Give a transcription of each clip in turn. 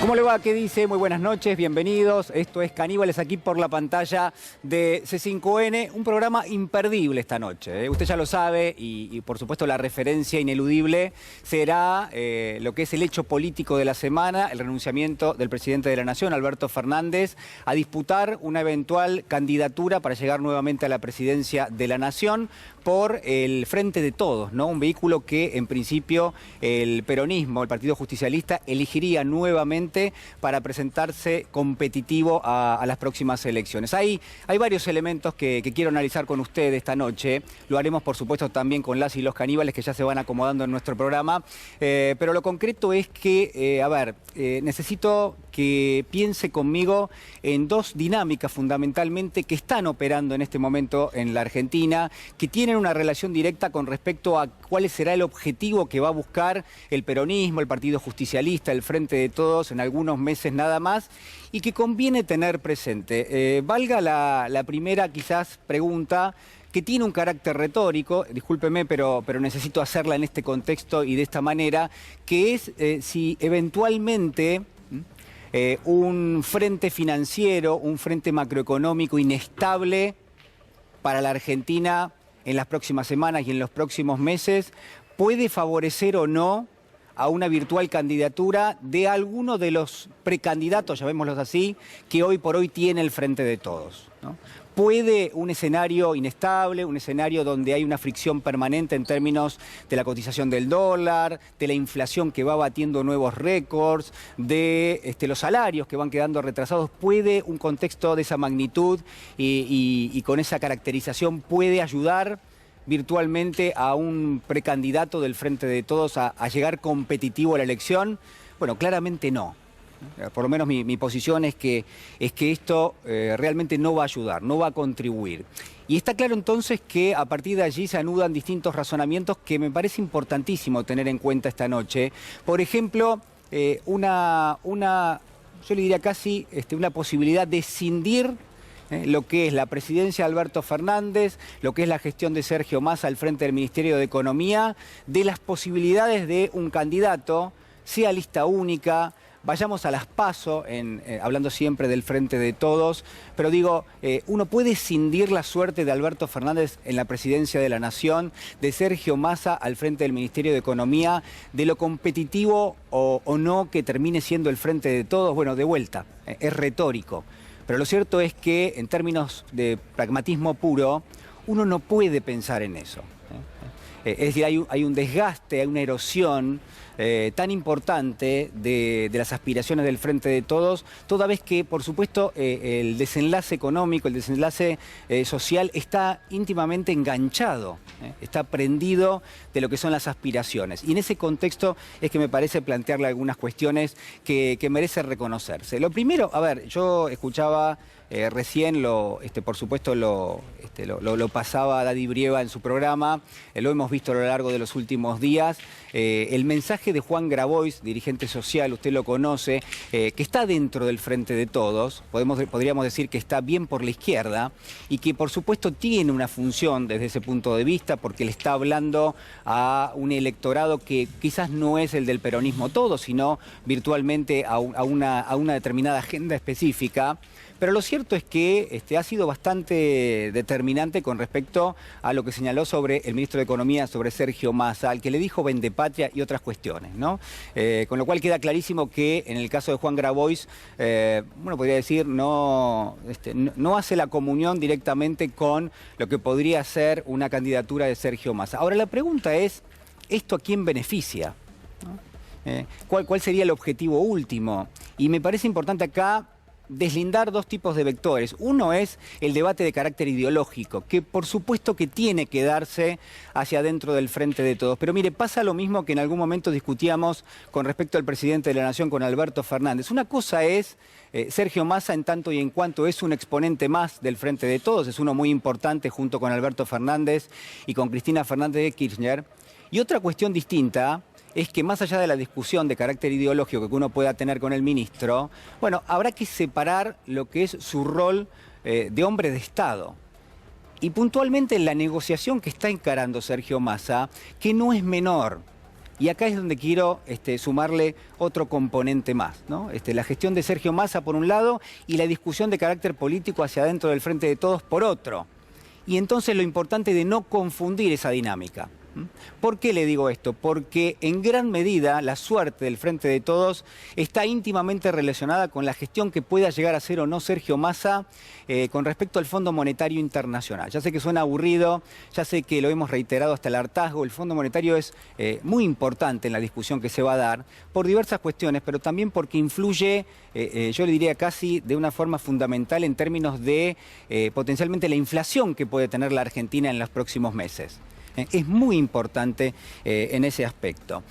¿Cómo le va? ¿Qué dice? Muy buenas noches, bienvenidos. Esto es Caníbales aquí por la pantalla de C5N, un programa imperdible esta noche. Usted ya lo sabe y por supuesto la referencia ineludible será lo que es el hecho político de la semana, el renunciamiento del presidente de la Nación, Alberto Fernández, a disputar una eventual candidatura para llegar nuevamente a la presidencia de la Nación por el Frente de Todos, ¿no? Un vehículo que en principio el peronismo, el Partido Justicialista, elegiría nuevamente para presentarse competitivo a las próximas elecciones. Hay varios elementos que quiero analizar con usted esta noche. Lo haremos, por supuesto, también con las y los caníbales que ya se van acomodando en nuestro programa. Pero lo concreto es que, necesito que piense conmigo en dos dinámicas fundamentalmente que están operando en este momento en la Argentina, que tienen una relación directa con respecto a cuál será el objetivo que va a buscar el peronismo, el Partido Justicialista, el Frente de Todos en algunos meses nada más, y que conviene tener presente. Valga la primera quizás pregunta, que tiene un carácter retórico, discúlpeme, pero necesito hacerla en este contexto y de esta manera, que es si eventualmente un frente financiero, un frente macroeconómico inestable para la Argentina en las próximas semanas y en los próximos meses, puede favorecer o no a una virtual candidatura de alguno de los precandidatos, llamémoslos así, que hoy por hoy tiene el Frente de Todos, ¿no? Puede un escenario inestable, un escenario donde hay una fricción permanente en términos de la cotización del dólar, de la inflación que va batiendo nuevos récords, de los salarios que van quedando retrasados, puede un contexto de esa magnitud y con esa caracterización puede ayudar virtualmente a un precandidato del Frente de Todos a llegar competitivo a la elección? Bueno, claramente no. Por lo menos mi posición es que esto realmente no va a ayudar, no va a contribuir. Y está claro entonces que a partir de allí se anudan distintos razonamientos que me parece importantísimo tener en cuenta esta noche. Por ejemplo, yo le diría casi una posibilidad de escindir lo que es la presidencia de Alberto Fernández, lo que es la gestión de Sergio Massa al frente del Ministerio de Economía, de las posibilidades de un candidato, sea lista única, vayamos a las PASO, hablando siempre del Frente de Todos, pero digo, uno puede escindir la suerte de Alberto Fernández en la presidencia de la Nación, de Sergio Massa al frente del Ministerio de Economía, de lo competitivo o no que termine siendo el Frente de Todos. Bueno, de vuelta, es retórico. Pero lo cierto es que, en términos de pragmatismo puro, uno no puede pensar en eso. Es decir, hay un desgaste, hay una erosión tan importante de las aspiraciones del Frente de Todos, toda vez que, por supuesto, el desenlace económico, el desenlace social está íntimamente enganchado, está prendido de lo que son las aspiraciones. Y en ese contexto es que me parece plantearle algunas cuestiones que merecen reconocerse. Lo primero, a ver, yo escuchaba recién, por supuesto, lo pasaba Daddy Brieva en su programa, lo hemos visto a lo largo de los últimos días. El mensaje de Juan Grabois, dirigente social, usted lo conoce, que está dentro del Frente de Todos, podríamos decir que está bien por la izquierda y que por supuesto tiene una función desde ese punto de vista porque le está hablando a un electorado que quizás no es el del peronismo todo, sino virtualmente a una determinada agenda específica. Pero lo cierto es que ha sido bastante determinante con respecto a lo que señaló sobre el ministro de Economía, sobre Sergio Massa, al que le dijo vendepatria y otras cuestiones, ¿no? Con lo cual queda clarísimo que en el caso de Juan Grabois, podría decir, no hace la comunión directamente con lo que podría ser una candidatura de Sergio Massa. Ahora la pregunta es, ¿esto a quién beneficia? ¿No? ¿Cuál sería el objetivo último? Y me parece importante acá deslindar dos tipos de vectores. Uno es el debate de carácter ideológico, que por supuesto que tiene que darse hacia adentro del Frente de Todos. Pero mire, pasa lo mismo que en algún momento discutíamos con respecto al presidente de la Nación, con Alberto Fernández. Una cosa es Sergio Massa en tanto y en cuanto es un exponente más del Frente de Todos, es uno muy importante junto con Alberto Fernández y con Cristina Fernández de Kirchner. Y otra cuestión distinta es que más allá de la discusión de carácter ideológico que uno pueda tener con el ministro, bueno, habrá que separar lo que es su rol de hombre de Estado. Y puntualmente en la negociación que está encarando Sergio Massa, que no es menor, Y acá es donde quiero sumarle otro componente más, ¿no? La gestión de Sergio Massa por un lado y la discusión de carácter político hacia adentro del Frente de Todos por otro. Y entonces lo importante de no confundir esa dinámica. ¿Por qué le digo esto? Porque en gran medida la suerte del Frente de Todos está íntimamente relacionada con la gestión que pueda llegar a hacer o no Sergio Massa con respecto al Fondo Monetario Internacional. Ya sé que suena aburrido, ya sé que lo hemos reiterado hasta el hartazgo, el Fondo Monetario es muy importante en la discusión que se va a dar por diversas cuestiones, pero también porque influye, yo le diría casi de una forma fundamental en términos de potencialmente la inflación que puede tener la Argentina en los próximos meses. Es muy importante en ese aspecto.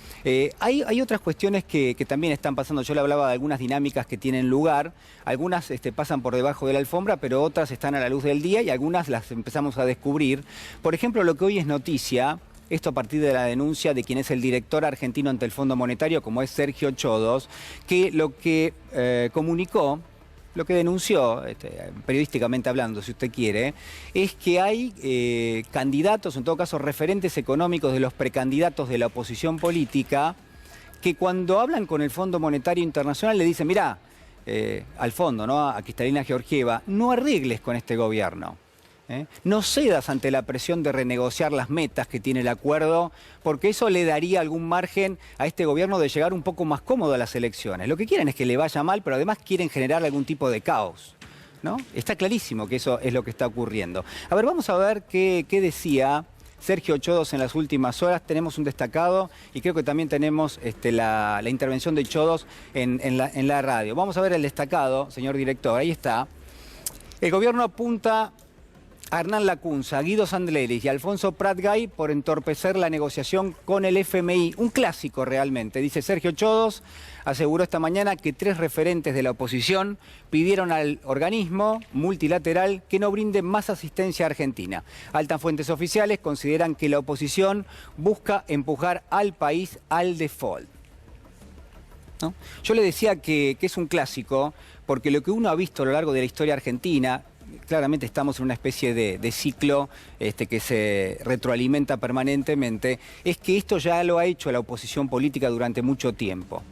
Hay otras cuestiones que también están pasando. Yo le hablaba de algunas dinámicas que tienen lugar. Algunas pasan por debajo de la alfombra, pero otras están a la luz del día y algunas las empezamos a descubrir. Por ejemplo, lo que hoy es noticia, esto a partir de la denuncia de quien es el director argentino ante el Fondo Monetario, como es Sergio Chodos, que lo que comunicó, lo que denunció, periodísticamente hablando, si usted quiere, es que hay candidatos, en todo caso referentes económicos de los precandidatos de la oposición política, que cuando hablan con el Fondo Monetario Internacional le dicen, mirá, al fondo, ¿no? A Cristalina Georgieva, no arregles con este gobierno. No cedas ante la presión de renegociar las metas que tiene el acuerdo, porque eso le daría algún margen a este gobierno de llegar un poco más cómodo a las elecciones. Lo que quieren es que le vaya mal, pero además quieren generar algún tipo de caos, ¿no? Está clarísimo que eso es lo que está ocurriendo. A ver, vamos a ver qué decía Sergio Chodos en las últimas horas. Tenemos un destacado y creo que también tenemos la intervención de Chodos en la radio. Vamos a ver el destacado, señor director. Ahí está. El gobierno apunta a Hernán Lacunza, a Guido Sandleris y a Alfonso Pratgay por entorpecer la negociación con el FMI. Un clásico realmente, dice Sergio Chodos. Aseguró esta mañana que 3 referentes de la oposición pidieron al organismo multilateral que no brinde más asistencia a Argentina. Altas fuentes oficiales consideran que la oposición busca empujar al país al default, ¿no? Yo le decía que es un clásico porque lo que uno ha visto a lo largo de la historia argentina, claramente estamos en una especie de ciclo que se retroalimenta permanentemente, es que esto ya lo ha hecho la oposición política durante mucho tiempo.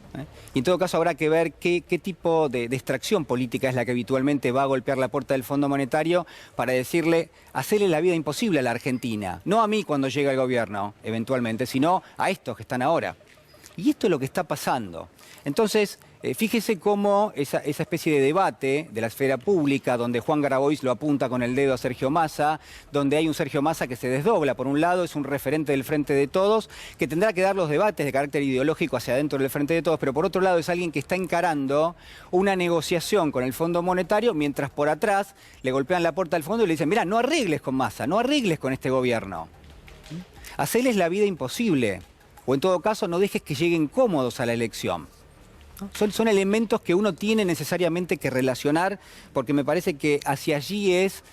Y en todo caso habrá que ver qué tipo de extracción política es la que habitualmente va a golpear la puerta del Fondo Monetario para decirle, hacerle la vida imposible a la Argentina. No a mí cuando llega el gobierno, eventualmente, sino a estos que están ahora. Y esto es lo que está pasando. Entonces, fíjese cómo esa especie de debate de la esfera pública, donde Juan Grabois lo apunta con el dedo a Sergio Massa, donde hay un Sergio Massa que se desdobla. Por un lado, es un referente del Frente de Todos, que tendrá que dar los debates de carácter ideológico hacia adentro del Frente de Todos, pero por otro lado es alguien que está encarando una negociación con el Fondo Monetario, mientras por atrás le golpean la puerta al fondo y le dicen, mirá, no arregles con Massa, no arregles con este gobierno. Haceles la vida imposible. O en todo caso, no dejes que lleguen cómodos a la elección. Son elementos que uno tiene necesariamente que relacionar, porque me parece que hacia allí es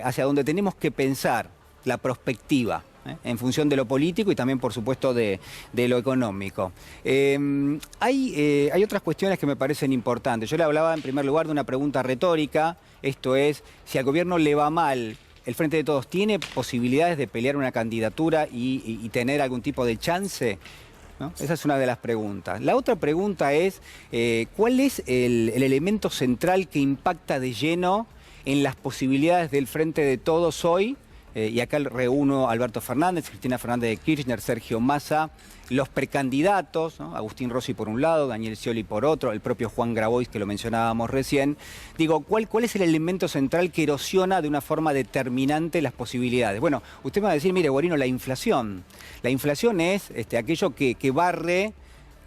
hacia donde tenemos que pensar la prospectiva, en función de lo político y también, por supuesto, de lo económico. Hay otras cuestiones que me parecen importantes. Yo le hablaba, en primer lugar, de una pregunta retórica, esto es, si al gobierno le va mal, ¿el Frente de Todos tiene posibilidades de pelear una candidatura y tener algún tipo de chance? ¿No? Esa es una de las preguntas. La otra pregunta es, ¿cuál es el elemento central que impacta de lleno en las posibilidades del Frente de Todos hoy? Y acá reúno a Alberto Fernández, Cristina Fernández de Kirchner, Sergio Massa, los precandidatos, ¿no? Agustín Rossi por un lado, Daniel Scioli por otro, el propio Juan Grabois que lo mencionábamos recién. Digo, ¿cuál es el elemento central que erosiona de una forma determinante las posibilidades? Bueno, usted me va a decir, mire, Guarino, la inflación. La inflación es aquello que barre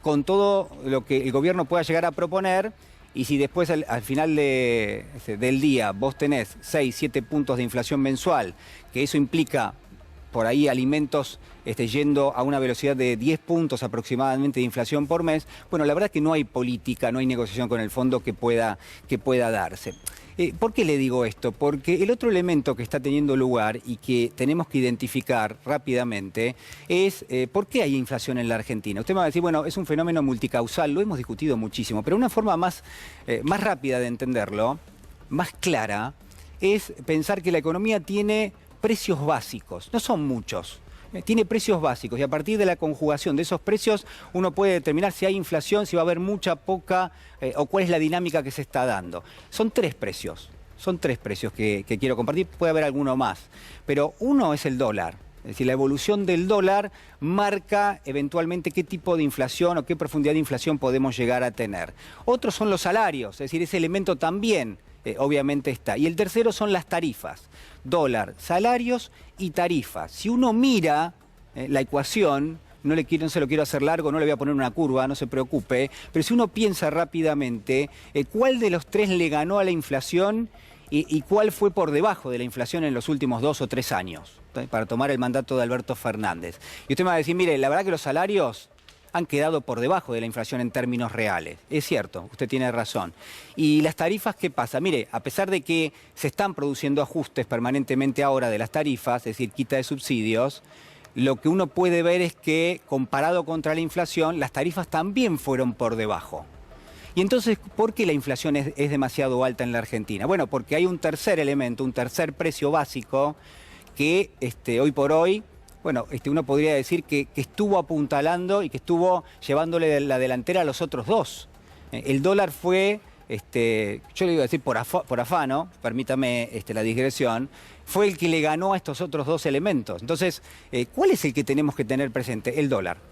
con todo lo que el gobierno pueda llegar a proponer. Y si después al final del día vos tenés 6, 7 puntos de inflación mensual, que eso implica por ahí alimentos yendo a una velocidad de 10 puntos aproximadamente de inflación por mes, bueno, la verdad es que no hay política, no hay negociación con el fondo que pueda darse. ¿Por qué le digo esto? Porque el otro elemento que está teniendo lugar y que tenemos que identificar rápidamente es ¿por qué hay inflación en la Argentina? Usted me va a decir, bueno, es un fenómeno multicausal, lo hemos discutido muchísimo, pero una forma más rápida de entenderlo, más clara, es pensar que la economía tiene precios básicos, no son muchos, tiene precios básicos y a partir de la conjugación de esos precios uno puede determinar si hay inflación, si va a haber mucha, poca o cuál es la dinámica que se está dando. Son tres precios que quiero compartir, puede haber alguno más, pero uno es el dólar. Es decir, la evolución del dólar marca eventualmente qué tipo de inflación o qué profundidad de inflación podemos llegar a tener. Otros son los salarios, es decir, ese elemento también obviamente está. Y el tercero son las tarifas. Dólar, salarios y tarifas. Si uno mira la ecuación, no se lo quiero hacer largo, no le voy a poner una curva, no se preocupe, pero si uno piensa rápidamente, ¿cuál de los tres le ganó a la inflación y cuál fue por debajo de la inflación en los últimos 2 o 3 años? Para tomar el mandato de Alberto Fernández. Y usted me va a decir, mire, la verdad que los salarios han quedado por debajo de la inflación en términos reales. Es cierto, usted tiene razón. ¿Y las tarifas qué pasa? Mire, a pesar de que se están produciendo ajustes permanentemente ahora de las tarifas, es decir, quita de subsidios, lo que uno puede ver es que, comparado contra la inflación, las tarifas también fueron por debajo. Y entonces, ¿por qué la inflación es demasiado alta en la Argentina? Bueno, porque hay un tercer elemento, un tercer precio básico, que hoy por hoy, bueno, uno podría decir que estuvo apuntalando y que estuvo llevándole la delantera a los otros dos. El dólar fue, yo le iba a decir por afano, permítame la digresión, fue el que le ganó a estos otros dos elementos. Entonces, ¿cuál es el que tenemos que tener presente? El dólar.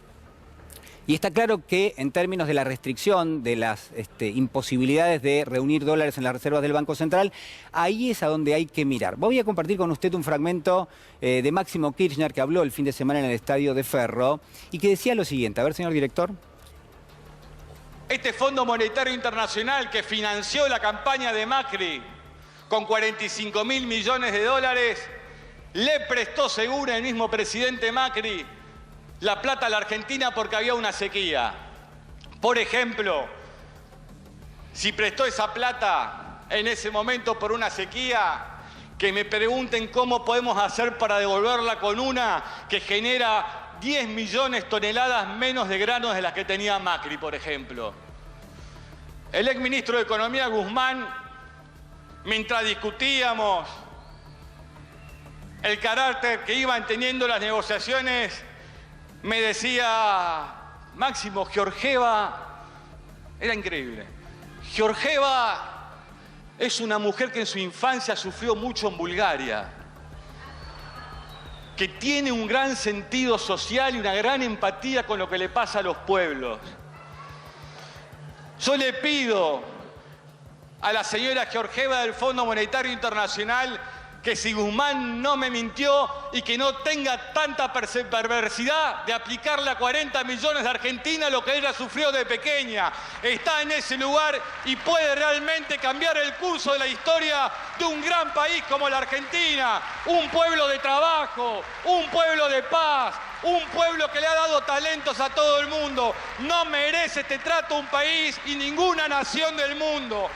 Y está claro que en términos de la restricción, de las imposibilidades de reunir dólares en las reservas del Banco Central, ahí es a donde hay que mirar. Voy a compartir con usted un fragmento de Máximo Kirchner que habló el fin de semana en el Estadio de Ferro y que decía lo siguiente. A ver, señor director. Este Fondo Monetario Internacional que financió la campaña de Macri con 45.000 millones de dólares, le prestó, según el mismo presidente Macri, la plata a la Argentina porque había una sequía. Por ejemplo, si prestó esa plata en ese momento por una sequía, que me pregunten cómo podemos hacer para devolverla con una que genera 10 millones de toneladas menos de granos de las que tenía Macri, por ejemplo. El exministro de Economía, Guzmán, mientras discutíamos el carácter que iban teniendo las negociaciones, me decía, Máximo, Georgieva, era increíble. Georgieva es una mujer que en su infancia sufrió mucho en Bulgaria, que tiene un gran sentido social y una gran empatía con lo que le pasa a los pueblos. Yo le pido a la señora Georgieva del Fondo Monetario Internacional que si Guzmán no me mintió y que no tenga tanta perversidad de aplicarle a 40 millones de Argentina lo que ella sufrió de pequeña. Está en ese lugar y puede realmente cambiar el curso de la historia de un gran país como la Argentina. Un pueblo de trabajo, un pueblo de paz, un pueblo que le ha dado talentos a todo el mundo. No merece este trato un país y ninguna nación del mundo.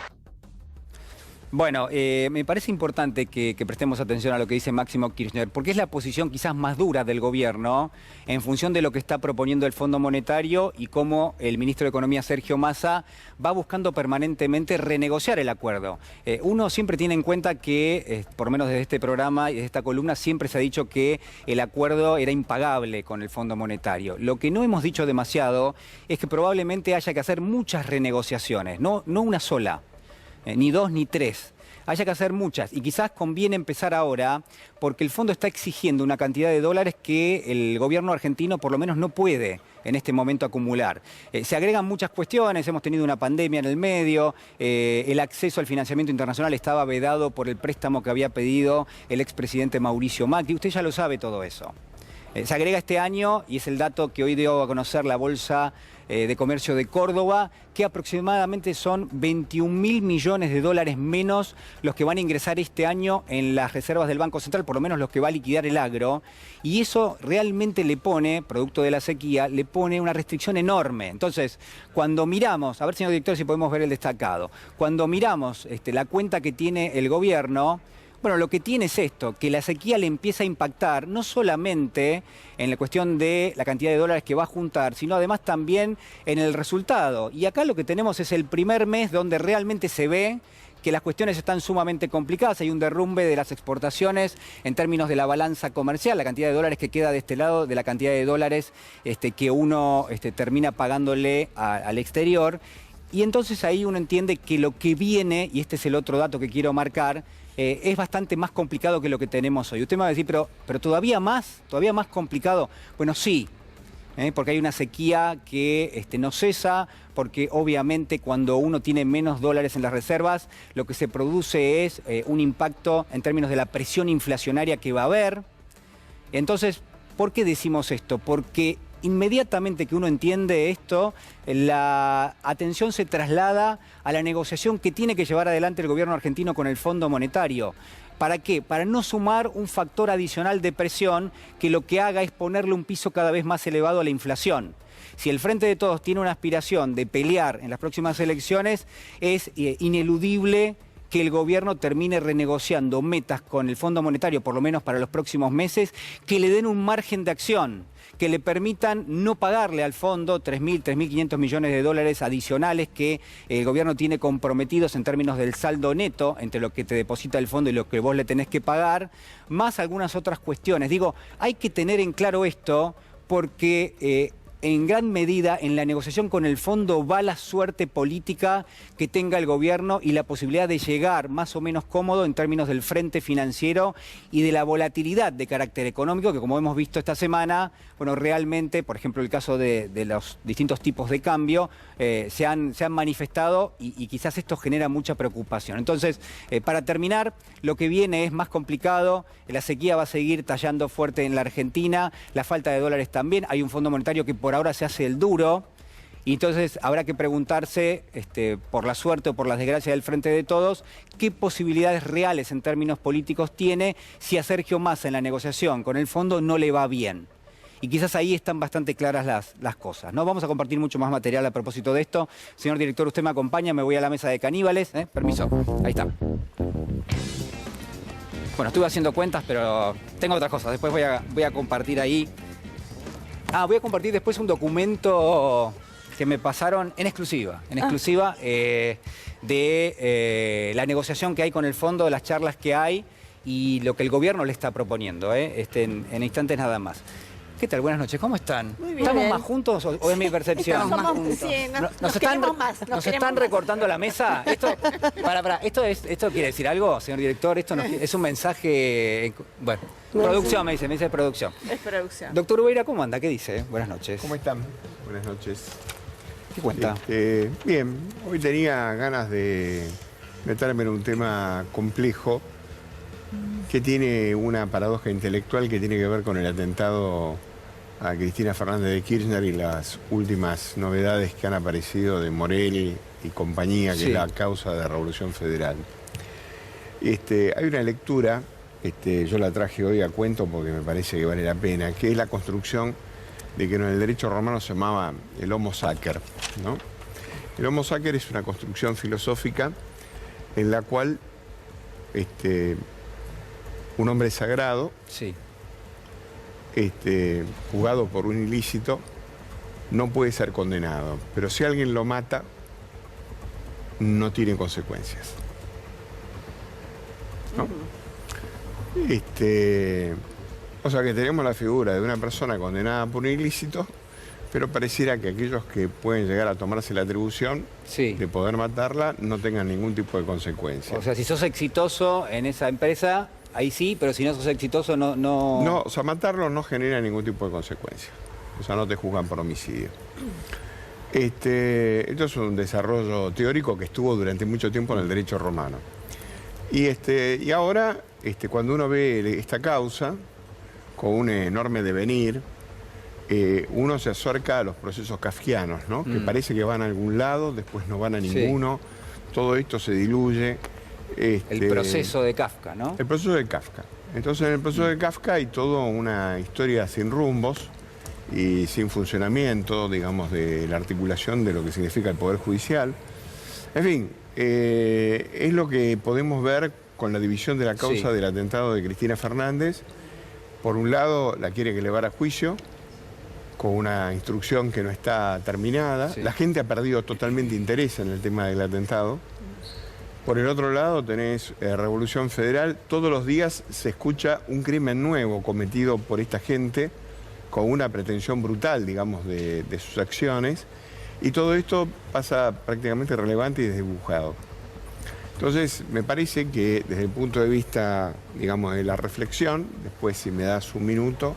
Bueno, me parece importante que prestemos atención a lo que dice Máximo Kirchner, porque es la posición quizás más dura del gobierno en función de lo que está proponiendo el Fondo Monetario y cómo el ministro de Economía, Sergio Massa, va buscando permanentemente renegociar el acuerdo. Uno siempre tiene en cuenta que, por lo menos desde este programa y desde esta columna, siempre se ha dicho que el acuerdo era impagable con el Fondo Monetario. Lo que no hemos dicho demasiado es que probablemente haya que hacer muchas renegociaciones, no una sola. Ni 2 ni 3. Haya que hacer muchas y quizás conviene empezar ahora porque el fondo está exigiendo una cantidad de dólares que el gobierno argentino por lo menos no puede en este momento acumular. Se agregan muchas cuestiones, hemos tenido una pandemia en el medio, el acceso al financiamiento internacional estaba vedado por el préstamo que había pedido el expresidente Mauricio Macri. Usted ya lo sabe todo eso. Se agrega este año, y es el dato que hoy dio a conocer la Bolsa de Comercio de Córdoba, que aproximadamente son 21.000 millones de dólares menos los que van a ingresar este año en las reservas del Banco Central, por lo menos los que va a liquidar el agro, y eso realmente le pone, producto de la sequía, le pone una restricción enorme. Entonces, cuando miramos, a ver señor director si podemos ver el destacado, cuando miramos la cuenta que tiene el gobierno, bueno, lo que tiene es esto, que la sequía le empieza a impactar no solamente en la cuestión de la cantidad de dólares que va a juntar, sino además también en el resultado. Y acá lo que tenemos es el primer mes donde realmente se ve que las cuestiones están sumamente complicadas. Hay un derrumbe de las exportaciones en términos de la balanza comercial, la cantidad de dólares que queda de este lado, de la cantidad de dólares que uno termina pagándole al exterior. Y entonces ahí uno entiende que lo que viene, y este es el otro dato que quiero marcar, es bastante más complicado que lo que tenemos hoy. Usted me va a decir, pero todavía más complicado. Bueno, sí, porque hay una sequía que no cesa, porque obviamente cuando uno tiene menos dólares en las reservas, lo que se produce es un impacto en términos de la presión inflacionaria que va a haber. Entonces, ¿por qué decimos esto? Porque inmediatamente que uno entiende esto, la atención se traslada a la negociación que tiene que llevar adelante el gobierno argentino con el Fondo Monetario. ¿Para qué? Para no sumar un factor adicional de presión que lo que haga es ponerle un piso cada vez más elevado a la inflación. Si el Frente de Todos tiene una aspiración de pelear en las próximas elecciones, es ineludible que el gobierno termine renegociando metas con el Fondo Monetario, por lo menos para los próximos meses, que le den un margen de acción, que le permitan no pagarle al fondo 3.500 millones de dólares adicionales que el gobierno tiene comprometidos en términos del saldo neto entre lo que te deposita el fondo y lo que vos le tenés que pagar, más algunas otras cuestiones. Digo, hay que tener en claro esto porque en gran medida en la negociación con el fondo va la suerte política que tenga el gobierno y la posibilidad de llegar más o menos cómodo en términos del frente financiero y de la volatilidad de carácter económico que, como hemos visto esta semana, bueno, realmente, por ejemplo, el caso de los distintos tipos de cambio se han manifestado y quizás esto genera mucha preocupación. Entonces, para terminar, lo que viene es más complicado, la sequía va a seguir tallando fuerte en la Argentina, la falta de dólares también, hay un Fondo Monetario que por ahora se hace el duro, y entonces habrá que preguntarse, por la suerte o por la desgracia del Frente de Todos, qué posibilidades reales en términos políticos tiene si a Sergio Massa en la negociación con el fondo no le va bien. Y quizás ahí están bastante claras las cosas, ¿no? Vamos a compartir mucho más material a propósito de esto. Señor director, usted me acompaña, me voy a la mesa de caníbales. Permiso, ahí está. Bueno, estuve haciendo cuentas, pero tengo otras cosas. Después voy a compartir ahí. Voy a compartir después un documento que me pasaron en exclusiva, de la negociación que hay con el fondo, de las charlas que hay y lo que el gobierno le está proponiendo, en instantes nada más. ¿Qué tal? Buenas noches, ¿cómo están? Muy bien. ¿Estamos más juntos o es mi percepción? Estamos más juntos. Sí, nos queremos más. ¿Nos están recortando la mesa? ¿Esto quiere decir algo, señor director? Esto es un mensaje... Bueno, producción me dice producción. Es producción. Doctor Ubeira, ¿cómo anda? ¿Qué dice? Buenas noches. ¿Cómo están? Buenas noches. ¿Qué cuenta? Bien, hoy tenía ganas de meterme en un tema complejo que tiene una paradoja intelectual que tiene que ver con el atentado a Cristina Fernández de Kirchner y las últimas novedades que han aparecido de Morel y compañía, que sí, es la causa de la Revolución Federal. Hay una lectura, yo la traje hoy a cuento porque me parece que vale la pena, que es la construcción de que en el derecho romano se llamaba el homo sacer, ¿no? El homo sacer es una construcción filosófica en la cual un hombre sagrado, sí, juzgado por un ilícito, no puede ser condenado, pero si alguien lo mata, no tiene consecuencias, ¿no? O sea que tenemos la figura de una persona condenada por un ilícito, pero pareciera que aquellos que pueden llegar a tomarse la atribución sí, de poder matarla no tengan ningún tipo de consecuencia. O sea, si sos exitoso en esa empresa, ahí sí, pero si no sos exitoso, no... No, o sea, matarlo no genera ningún tipo de consecuencia. O sea, no te juzgan por homicidio. Esto es un desarrollo teórico que estuvo durante mucho tiempo en el derecho romano. Y ahora, cuando uno ve esta causa, con un enorme devenir, uno se acerca a los procesos kafkianos, ¿no? Que parece que van a algún lado, después no van a ninguno, sí, todo esto se diluye. El proceso de Kafka, ¿no? El proceso de Kafka. Entonces, en el proceso de Kafka hay toda una historia sin rumbos y sin funcionamiento, digamos, de la articulación de lo que significa el Poder Judicial. En fin, es lo que podemos ver con la división de la causa, sí, del atentado de Cristina Fernández. Por un lado, la quiere elevar a juicio con una instrucción que no está terminada. Sí. La gente ha perdido totalmente interés en el tema del atentado. Por el otro lado tenés Revolución Federal. Todos los días se escucha un crimen nuevo cometido por esta gente con una pretensión brutal, digamos, de sus acciones. Y todo esto pasa prácticamente irrelevante y desdibujado. Entonces, me parece que desde el punto de vista, digamos, de la reflexión, después si me das un minuto,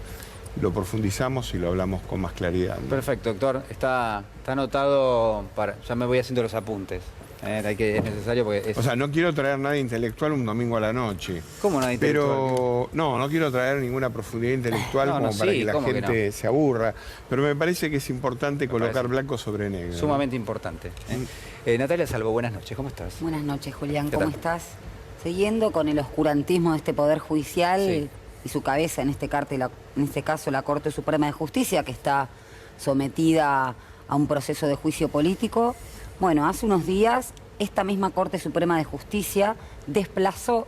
lo profundizamos y lo hablamos con más claridad, ¿no? Perfecto, doctor. Está anotado ya me voy haciendo los apuntes. Es necesario porque O sea, no quiero traer nada intelectual un domingo a la noche. ¿Cómo nada intelectual? Pero no quiero traer ninguna profundidad intelectual como para que la gente se aburra. Pero me parece que es importante colocar blanco sobre negro. Sumamente importante. Natalia Salvo, buenas noches. ¿Cómo estás? Buenas noches, Julián. ¿Cómo estás? Siguiendo con el oscurantismo de este Poder Judicial y su cabeza, en este caso la Corte Suprema de Justicia, que está sometida a un proceso de juicio político. Bueno, hace unos días esta misma Corte Suprema de Justicia desplazó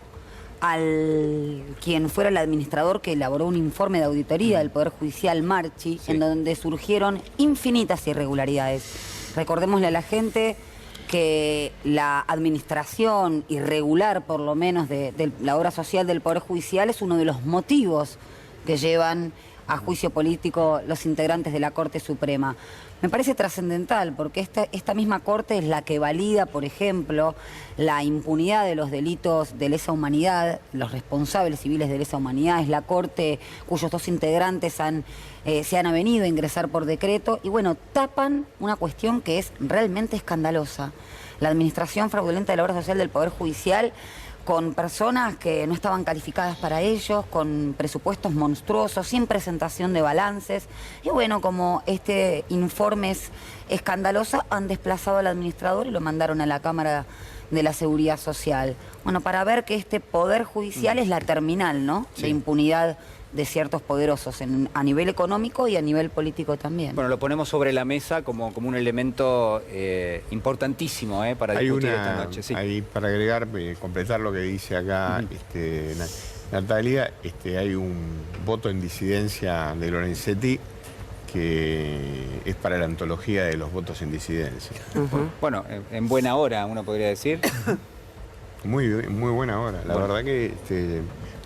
al quien fuera el administrador que elaboró un informe de auditoría del Poder Judicial, Marchi, en donde surgieron infinitas irregularidades. Recordémosle a la gente que la administración irregular, por lo menos, de la obra social del Poder Judicial es uno de los motivos que llevan a juicio político los integrantes de la Corte Suprema. Me parece trascendental porque esta misma Corte es la que valida, por ejemplo, la impunidad de los delitos de lesa humanidad, los responsables civiles de lesa humanidad. Es la Corte cuyos 2 integrantes se han avenido a ingresar por decreto y, bueno, tapan una cuestión que es realmente escandalosa. La administración fraudulenta de la obra social del Poder Judicial, con personas que no estaban calificadas para ellos, con presupuestos monstruosos, sin presentación de balances. Y bueno, como este informe es escandaloso, han desplazado al administrador y lo mandaron a la Cámara de la Seguridad Social. Bueno, para ver que este Poder Judicial es la terminal, ¿no?, de impunidad de ciertos poderosos a nivel económico y a nivel político también. Bueno, lo ponemos sobre la mesa como un elemento importantísimo para discutir esta noche. Sí. Ahí, para agregar, completar lo que dice acá Natalia, hay un voto en disidencia de Lorenzetti que es para la antología de los votos en disidencia. Bueno, en buena hora, uno podría decir. Muy buena hora. La verdad que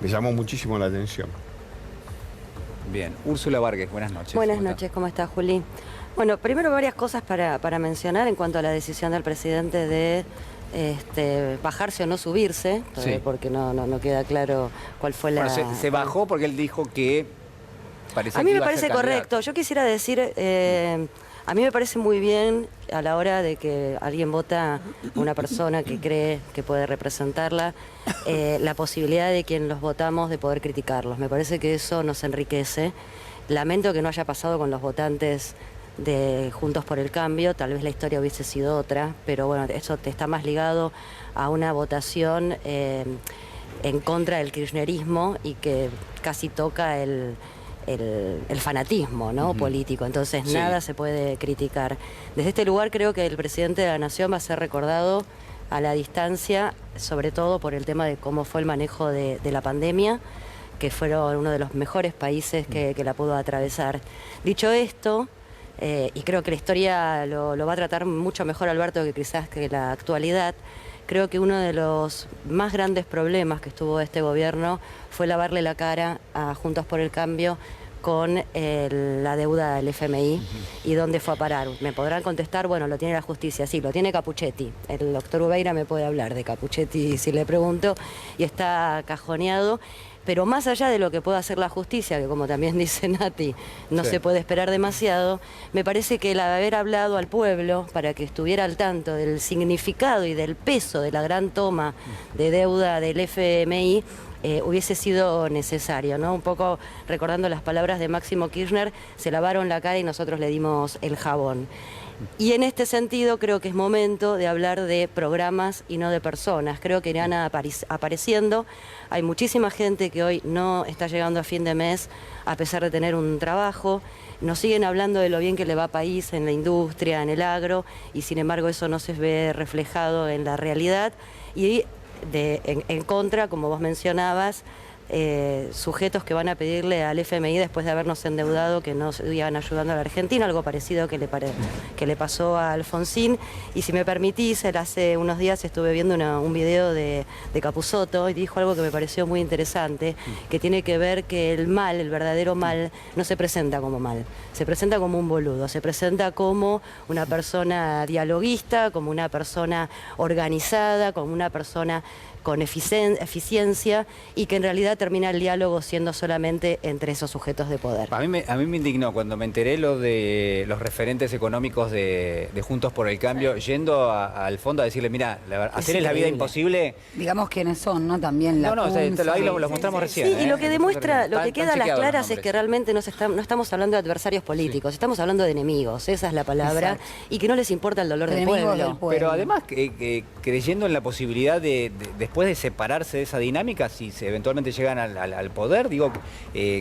me llamó muchísimo la atención. Bien. Úrsula Vargas, buenas noches. Buenas noches, ¿cómo estás, Juli? Bueno, primero varias cosas para mencionar en cuanto a la decisión del presidente de bajarse o no subirse, porque no queda claro cuál fue la... Bueno, se bajó porque él dijo que parecía a mí que me iba a parece ser correcto. Yo quisiera decir, a mí me parece muy bien a la hora de que alguien vota a una persona que cree que puede representarla, la posibilidad de quien los votamos de poder criticarlos. Me parece que eso nos enriquece. Lamento que no haya pasado con los votantes de Juntos por el Cambio, tal vez la historia hubiese sido otra, pero bueno, eso está más ligado a una votación en contra del kirchnerismo y que casi toca el fanatismo, ¿no?, político. Entonces nada se puede criticar. Desde este lugar creo que el presidente de la Nación va a ser recordado a la distancia, sobre todo por el tema de cómo fue el manejo de la pandemia, que fueron uno de los mejores países que la pudo atravesar. Dicho esto, y creo que la historia lo va a tratar mucho mejor, Alberto, que quizás que la actualidad, creo que uno de los más grandes problemas que estuvo este gobierno fue lavarle la cara a Juntos por el Cambio con la deuda del FMI y dónde fue a parar. Me podrán contestar, bueno, lo tiene la justicia, sí, lo tiene Capuchetti. El doctor Ubeira me puede hablar de Capuchetti si le pregunto, y está cajoneado. Pero más allá de lo que pueda hacer la justicia, que como también dice Nati, no se puede esperar demasiado, me parece que el haber hablado al pueblo para que estuviera al tanto del significado y del peso de la gran toma de deuda del FMI hubiese sido necesario, ¿no? Un poco recordando las palabras de Máximo Kirchner, se lavaron la cara y nosotros le dimos el jabón. Y en este sentido creo que es momento de hablar de programas y no de personas. Creo que irán apareciendo. Hay muchísima gente que hoy no está llegando a fin de mes a pesar de tener un trabajo. Nos siguen hablando de lo bien que le va a país en la industria, en el agro, y sin embargo eso no se ve reflejado en la realidad. Y en contra, como vos mencionabas, sujetos que van a pedirle al FMI después de habernos endeudado que no iban ayudando a la Argentina, algo parecido que le pasó a Alfonsín. Y si me permitís, hace unos días estuve viendo un video de Capusotto y dijo algo que me pareció muy interesante, que tiene que ver que el mal, el verdadero mal, no se presenta como mal, se presenta como un boludo, se presenta como una persona dialoguista, como una persona organizada, como una persona con eficiencia, y que en realidad termina el diálogo siendo solamente entre esos sujetos de poder. A mí me indignó cuando me enteré lo de los referentes económicos de Juntos por el Cambio, yendo al fondo a decirle, mira, hacerles la vida imposible. Digamos quiénes son, ¿no? También la ahí lo mostramos recién. Sí, y lo que demuestra, lo que queda a las claras es que realmente no estamos hablando de adversarios políticos, estamos hablando de enemigos, esa es la palabra, y que no les importa el dolor del pueblo. Pero además, creyendo en la posibilidad de después de separarse de esa dinámica, si eventualmente llegan al poder, digo,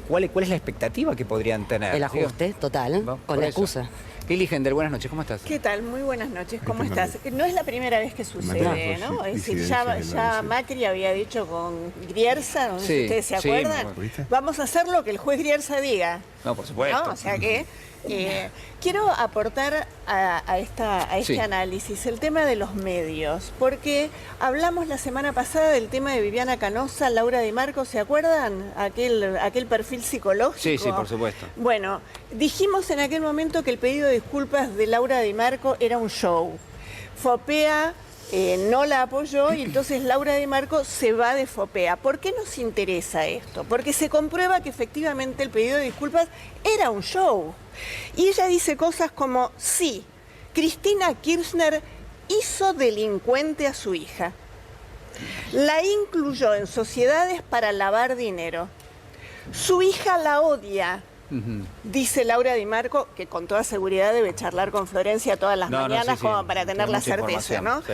¿cuál es la expectativa que podrían tener? El ajuste total, con la excusa. Lili Hender, buenas noches, ¿cómo estás? ¿Qué tal? Muy buenas noches, ¿cómo estás? No es la primera vez que sucede, ¿no? Es decir, ya Macri había dicho con Grierza, no sé si ustedes se acuerdan, vamos a hacer lo que el juez Grierza diga. No, por supuesto. ¿No? O sea que quiero aportar a este análisis el tema de los medios, porque hablamos la semana pasada del tema de Viviana Canosa, Laura Di Marco, ¿se acuerdan? Aquel perfil psicológico. Sí, por supuesto. Bueno, dijimos en aquel momento que el pedido de disculpas de Laura Di Marco era un show. Fopea no la apoyó y entonces Laura Di Marco se va de Fopea. ¿Por qué nos interesa esto? Porque se comprueba que efectivamente el pedido de disculpas era un show. Y ella dice cosas como, sí, Cristina Kirchner hizo delincuente a su hija. La incluyó en sociedades para lavar dinero. Su hija la odia. Dice Laura Di Marco, que con toda seguridad debe charlar con Florencia todas las mañanas como para tener la certeza, ¿no? Sí.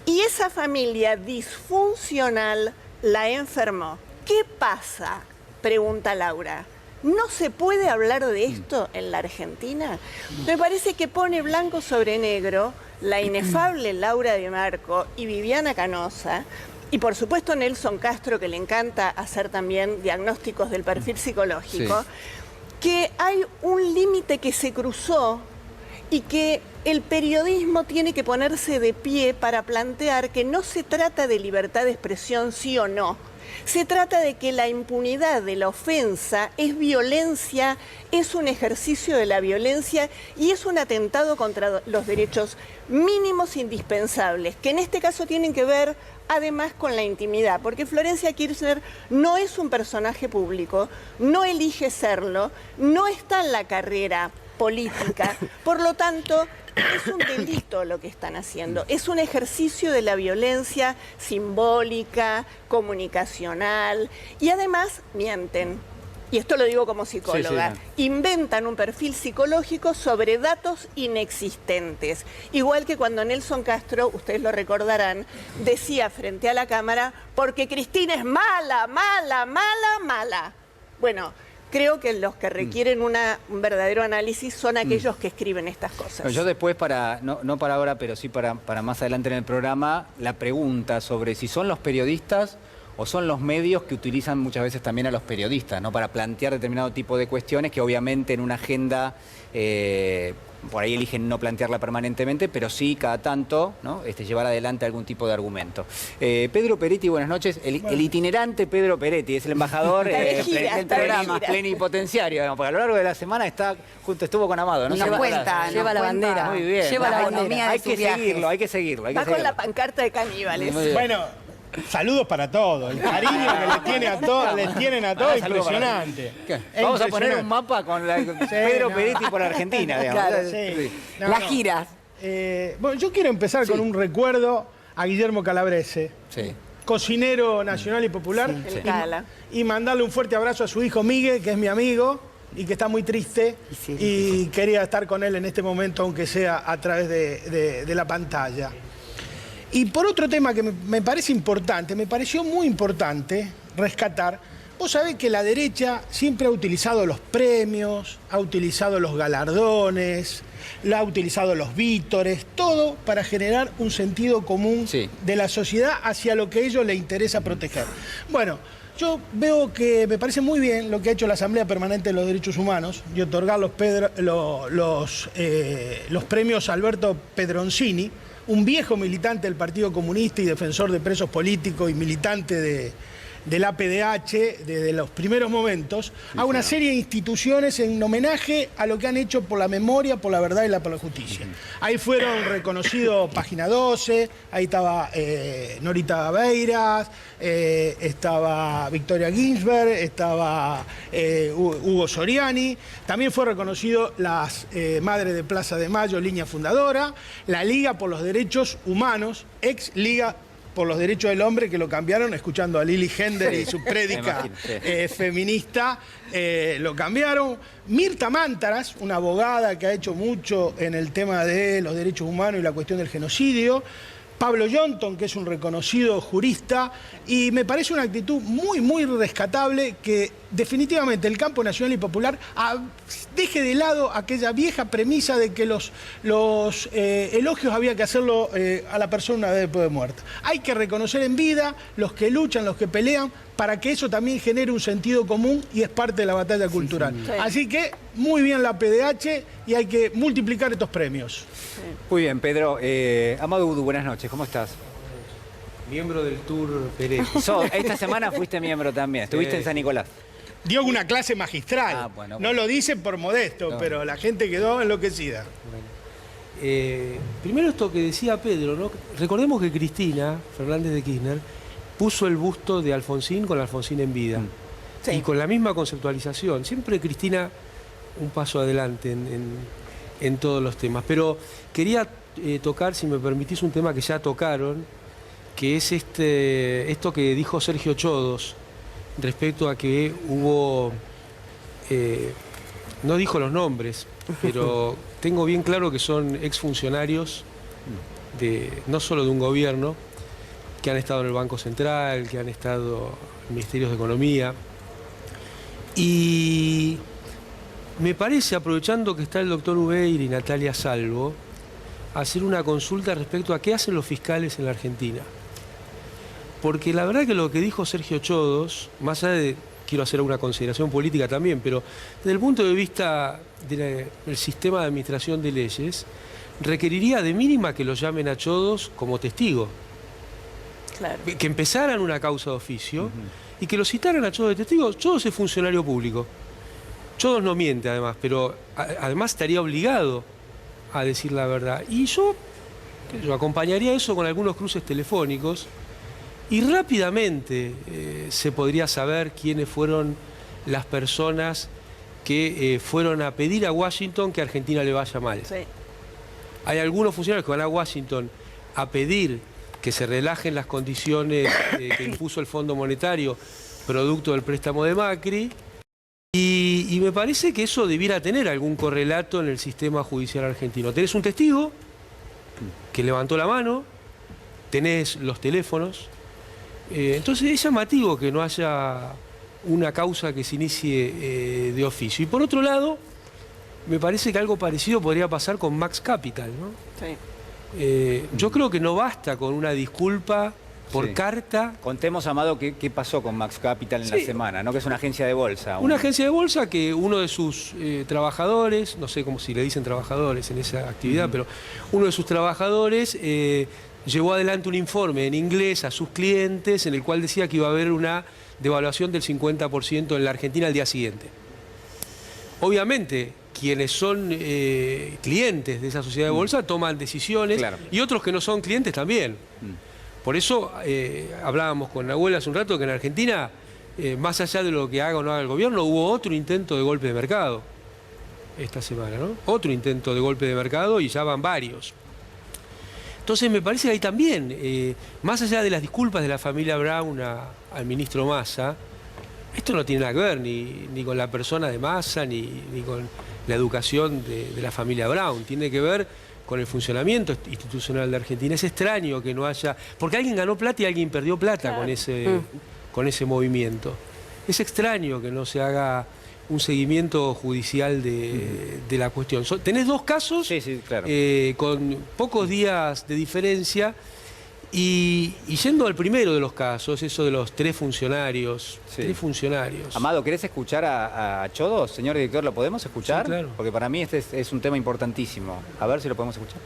Y esa familia disfuncional la enfermó. ¿Qué pasa? Pregunta Laura. ¿No se puede hablar de esto en la Argentina? Me parece que pone blanco sobre negro la inefable Laura Di Marco y Viviana Canosa, y por supuesto Nelson Castro, que le encanta hacer también diagnósticos del perfil psicológico, que hay un límite que se cruzó y que el periodismo tiene que ponerse de pie para plantear que no se trata de libertad de expresión sí o no. Se trata de que la impunidad de la ofensa es violencia, es un ejercicio de la violencia y es un atentado contra los derechos mínimos indispensables, que en este caso tienen que ver además con la intimidad, porque Florencia Kirchner no es un personaje público, no elige serlo, no está en la carrera política, por lo tanto es un delito lo que están haciendo, es un ejercicio de la violencia simbólica, comunicacional, y además mienten. Y esto lo digo como psicóloga, inventan un perfil psicológico sobre datos inexistentes. Igual que cuando Nelson Castro, ustedes lo recordarán, decía frente a la cámara, porque Cristina es mala, mala, mala, mala. Bueno, creo que los que requieren un verdadero análisis son aquellos que escriben estas cosas. Yo después, no para ahora, pero sí para más adelante en el programa, la pregunta sobre si son los periodistas o son los medios que utilizan muchas veces también a los periodistas, ¿no? Para plantear determinado tipo de cuestiones que obviamente en una agenda por ahí eligen no plantearla permanentemente, pero sí cada tanto, ¿no? Llevar adelante algún tipo de argumento. Pedro Peretti, buenas noches. El itinerante Pedro Peretti es el embajador del programa plenipotenciario, ¿no? Porque a lo largo de la semana estuvo con Amado, ¿no? Lleva la bandera. Muy bien. Lleva la bandera. Hay que seguirlo. Va con la pancarta de caníbales. Bueno, saludos para todos. El cariño que le tiene a todos, les tienen a todos, impresionante. Vamos a poner un mapa con Pedro Peretti por Argentina, digamos. Claro, las giras. Bueno, yo quiero empezar con un recuerdo a Guillermo Calabrese, cocinero nacional y popular, y mandarle un fuerte abrazo a su hijo Miguel, que es mi amigo y que está muy triste, y quería estar con él en este momento, aunque sea a través de la pantalla. Y por otro tema que me parece importante, me pareció muy importante rescatar, vos sabés que la derecha siempre ha utilizado los premios, ha utilizado los galardones, ha utilizado los vítores, todo para generar un sentido común de la sociedad hacia lo que a ellos les interesa proteger. Bueno, Yo veo que me parece muy bien lo que ha hecho la Asamblea Permanente de los Derechos Humanos y otorgar los premios Alberto Pedroncini, un viejo militante del Partido Comunista y defensor de presos políticos y militante del APDH desde los primeros momentos, a una serie de instituciones en homenaje a lo que han hecho por la memoria, por la verdad y por la justicia. Ahí fueron reconocidos Página 12, ahí estaba Norita Beiras, estaba Victoria Ginsberg, estaba Hugo Soriani, también fue reconocido las Madres de Plaza de Mayo, línea fundadora, la Liga por los Derechos Humanos, ex Liga por los Derechos del Hombre, que lo cambiaron, escuchando a Lili Hender y su prédica feminista, lo cambiaron. Mirta Mántaras, una abogada que ha hecho mucho en el tema de los derechos humanos y la cuestión del genocidio. Pablo Yonton, que es un reconocido jurista, y me parece una actitud muy, muy rescatable que definitivamente el campo nacional y popular deje de lado aquella vieja premisa de que los elogios había que hacerlo a la persona una vez después de muerta. Hay que reconocer en vida los que luchan, los que pelean, para que eso también genere un sentido común y es parte de la batalla cultural. Sí. Así que muy bien la PDH y hay que multiplicar estos premios. Sí. Muy bien, Pedro. Amado Udu, buenas noches, ¿cómo estás? Miembro del Tour Pérez. Esta semana fuiste miembro también, estuviste en San Nicolás. Dio una clase magistral. Bueno. No lo dicen por modesto, pero la gente quedó enloquecida. Bueno. Primero esto que decía Pedro, ¿no? Recordemos que Cristina Fernández de Kirchner puso el busto de Alfonsín con Alfonsín en vida. Sí. Y con la misma conceptualización. Siempre Cristina un paso adelante en todos los temas. Pero quería tocar, si me permitís, un tema que ya tocaron, que es esto que dijo Sergio Chodos respecto a que hubo, no dijo los nombres, pero tengo bien claro que son exfuncionarios no solo de un gobierno, que han estado en el Banco Central, que han estado en Ministerios de Economía. Y me parece, aprovechando que está el doctor Ubeir y Natalia Salvo, hacer una consulta respecto a qué hacen los fiscales en la Argentina. Porque la verdad que lo que dijo Sergio Chodos, más allá de, quiero hacer una consideración política también, pero desde el punto de vista del sistema de administración de leyes, requeriría de mínima que lo llamen a Chodos como testigo. Claro. Que empezaran una causa de oficio y que lo citaran a Chodos de testigo. Chodos es funcionario público. Chodos no miente además, pero además estaría obligado a decir la verdad. Y yo acompañaría eso con algunos cruces telefónicos y rápidamente se podría saber quiénes fueron las personas que fueron a pedir a Washington que a Argentina le vaya mal. Sí. Hay algunos funcionarios que van a Washington a pedir que se relajen las condiciones que impuso el Fondo Monetario producto del préstamo de Macri, y me parece que eso debiera tener algún correlato en el sistema judicial argentino. Tenés un testigo que levantó la mano, tenés los teléfonos, entonces es llamativo que no haya una causa que se inicie de oficio. Y por otro lado, me parece que algo parecido podría pasar con Max Capital, ¿no? Sí. Yo creo que no basta con una disculpa por carta. Contemos, Amado, qué pasó con Max Capital en la semana, ¿no? Que es una agencia de bolsa. Una agencia de bolsa que uno de sus trabajadores, no sé cómo si le dicen trabajadores en esa actividad, pero uno de sus trabajadores llevó adelante un informe en inglés a sus clientes en el cual decía que iba a haber una devaluación del 50% en la Argentina al día siguiente. Obviamente, quienes son clientes de esa sociedad de bolsa toman decisiones, y otros que no son clientes también. Por eso hablábamos con Nahuel hace un rato que en Argentina, más allá de lo que haga o no haga el gobierno, hubo otro intento de golpe de mercado esta semana, ¿no? Otro intento de golpe de mercado y ya van varios. Entonces me parece que ahí también, más allá de las disculpas de la familia Brown al ministro Massa, esto no tiene nada que ver ni con la persona de Massa, ni con la educación de la familia Brown. Tiene que ver con el funcionamiento institucional de Argentina. Es extraño que no haya... Porque alguien ganó plata y alguien perdió plata con ese movimiento. Es extraño que no se haga un seguimiento judicial de la cuestión. Tenés dos casos con pocos días de diferencia Y yendo al primero de los casos, eso de los 3 funcionarios. Sí. 3 funcionarios. Amado, ¿querés escuchar a Chodos? Señor director, ¿lo podemos escuchar? Sí, claro. Porque para mí este es un tema importantísimo. A ver si lo podemos escuchar.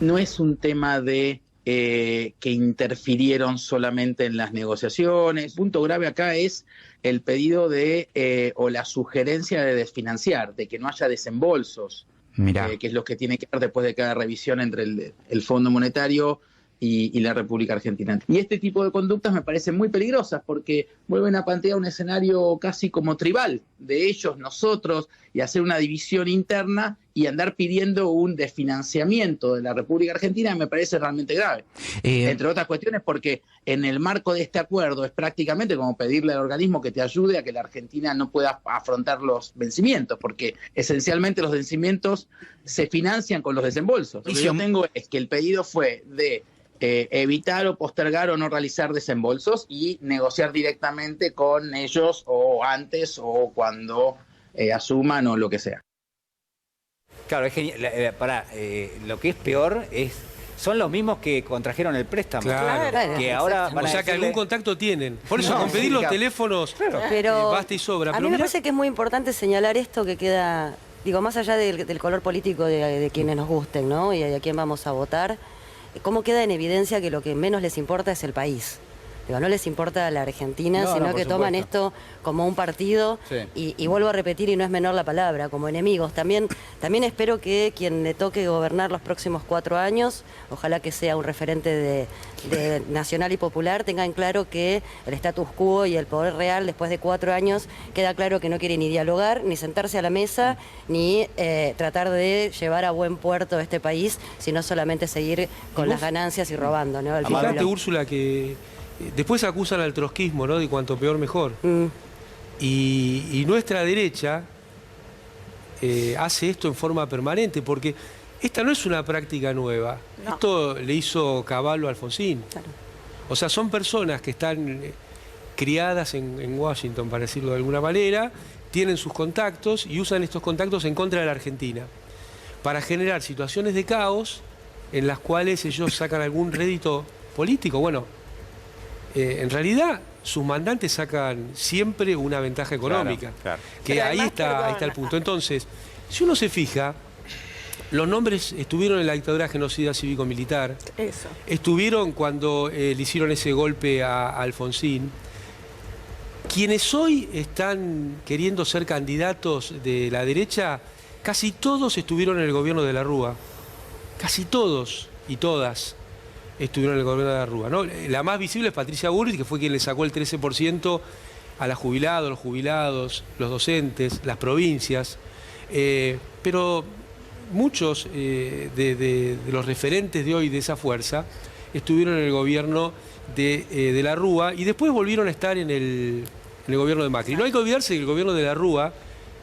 No es un tema de que interfirieron solamente en las negociaciones. El punto grave acá es el pedido de, o la sugerencia de desfinanciar, de que no haya desembolsos, que es lo que tiene que ver después de cada revisión entre el Fondo Monetario y la República Argentina. Y este tipo de conductas me parecen muy peligrosas porque vuelven a plantear un escenario casi como tribal, de ellos, nosotros, y hacer una división interna y andar pidiendo un desfinanciamiento de la República Argentina me parece realmente grave. Entre otras cuestiones porque en el marco de este acuerdo es prácticamente como pedirle al organismo que te ayude a que la Argentina no pueda afrontar los vencimientos, porque esencialmente los vencimientos se financian con los desembolsos. Lo que yo tengo es que el pedido fue de evitar o postergar o no realizar desembolsos y negociar directamente con ellos o antes o cuando asuman o lo que sea. Claro, es genial. Lo que es peor son los mismos que contrajeron el préstamo. Claro. Que ahora van o sea que algún contacto tienen. Por eso con pedir los teléfonos Pero basta y sobra. a mí me parece que es muy importante señalar esto que queda, digo, más allá del color político de quienes nos gusten, ¿no? Y a quién vamos a votar, cómo queda en evidencia que lo que menos les importa es el país. Digo, no les importa la Argentina, sino que toman esto como un partido y vuelvo a repetir, y no es menor la palabra, como enemigos. También espero que quien le toque gobernar los próximos 4 años, ojalá que sea un referente de nacional y popular, tengan claro que el status quo y el poder real después de 4 años queda claro que no quiere ni dialogar, ni sentarse a la mesa, ni tratar de llevar a buen puerto este país, sino solamente seguir con las ganancias y robando, ¿no? Fíjate, Úrsula, que después acusan al trotskismo, ¿no? De cuanto peor mejor. Y nuestra derecha hace esto en forma permanente, porque esta no es una práctica nueva. No. Esto le hizo Cavallo a Alfonsín. Claro. O sea, son personas que están criadas en Washington, para decirlo de alguna manera, tienen sus contactos y usan estos contactos en contra de la Argentina, para generar situaciones de caos en las cuales ellos sacan algún rédito político. Bueno, en realidad sus mandantes sacan siempre una ventaja económica, claro. Que ahí está el punto. Entonces, si uno se fija, los nombres estuvieron en la dictadura genocida cívico-militar, estuvieron cuando le hicieron ese golpe a Alfonsín. Quienes hoy están queriendo ser candidatos de la derecha, casi todos estuvieron en el gobierno de la Rúa, casi todos y todas estuvieron en el gobierno de la Rúa, ¿no? La más visible es Patricia Bullrich, que fue quien le sacó el 13% a los jubilados, los docentes, las provincias. Pero muchos de los referentes de hoy de esa fuerza estuvieron en el gobierno de la Rúa y después volvieron a estar en el gobierno de Macri. No hay que olvidarse que el gobierno de la Rúa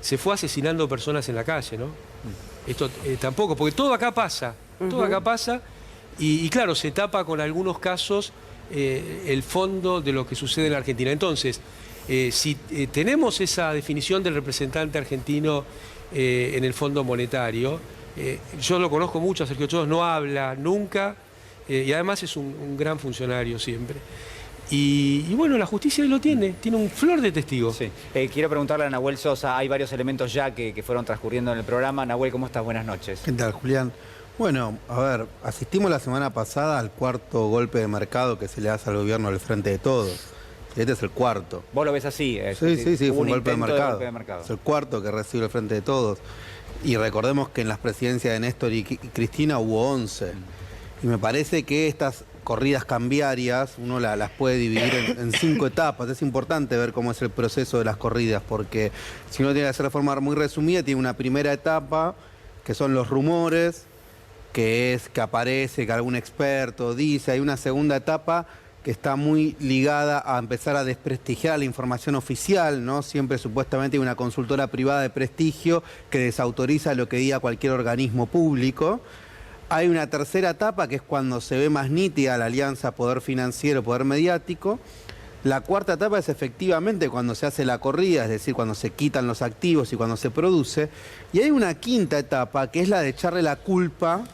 se fue asesinando personas en la calle, ¿no? Esto tampoco, porque todo acá pasa, todo acá pasa. Y claro, se tapa con algunos casos el fondo de lo que sucede en la Argentina. Entonces, si tenemos esa definición del representante argentino en el Fondo Monetario, yo lo conozco mucho, a Sergio Chodos, no habla nunca, y además es un gran funcionario siempre. Y bueno, la justicia ahí lo tiene un flor de testigos. Sí. Quiero preguntarle a Nahuel Sosa, hay varios elementos ya que fueron transcurriendo en el programa. Nahuel, ¿cómo estás? Buenas noches. ¿Qué tal, Julián? Bueno, a ver, asistimos la semana pasada al 4.º golpe de mercado que se le hace al gobierno del Frente de Todos. Este es el 4.º. ¿Vos lo ves así? Sí, fue un golpe de mercado. mercado. Es el 4.º que recibe el Frente de Todos. Y recordemos que en las presidencias de Néstor y Cristina hubo 11. Y me parece que estas corridas cambiarias uno las puede dividir en 5 etapas. Es importante ver cómo es el proceso de las corridas, porque si uno tiene que hacer de forma muy resumida, tiene una primera etapa que son los rumores, que es que aparece, que algún experto dice. Hay una segunda etapa que está muy ligada a empezar a desprestigiar la información oficial, ¿no? Siempre supuestamente hay una consultora privada de prestigio que desautoriza lo que diga cualquier organismo público. Hay una tercera etapa que es cuando se ve más nítida la alianza poder financiero, poder mediático. La cuarta etapa es efectivamente cuando se hace la corrida, es decir, cuando se quitan los activos y cuando se produce. Y hay una quinta etapa que es la de echarle la culpa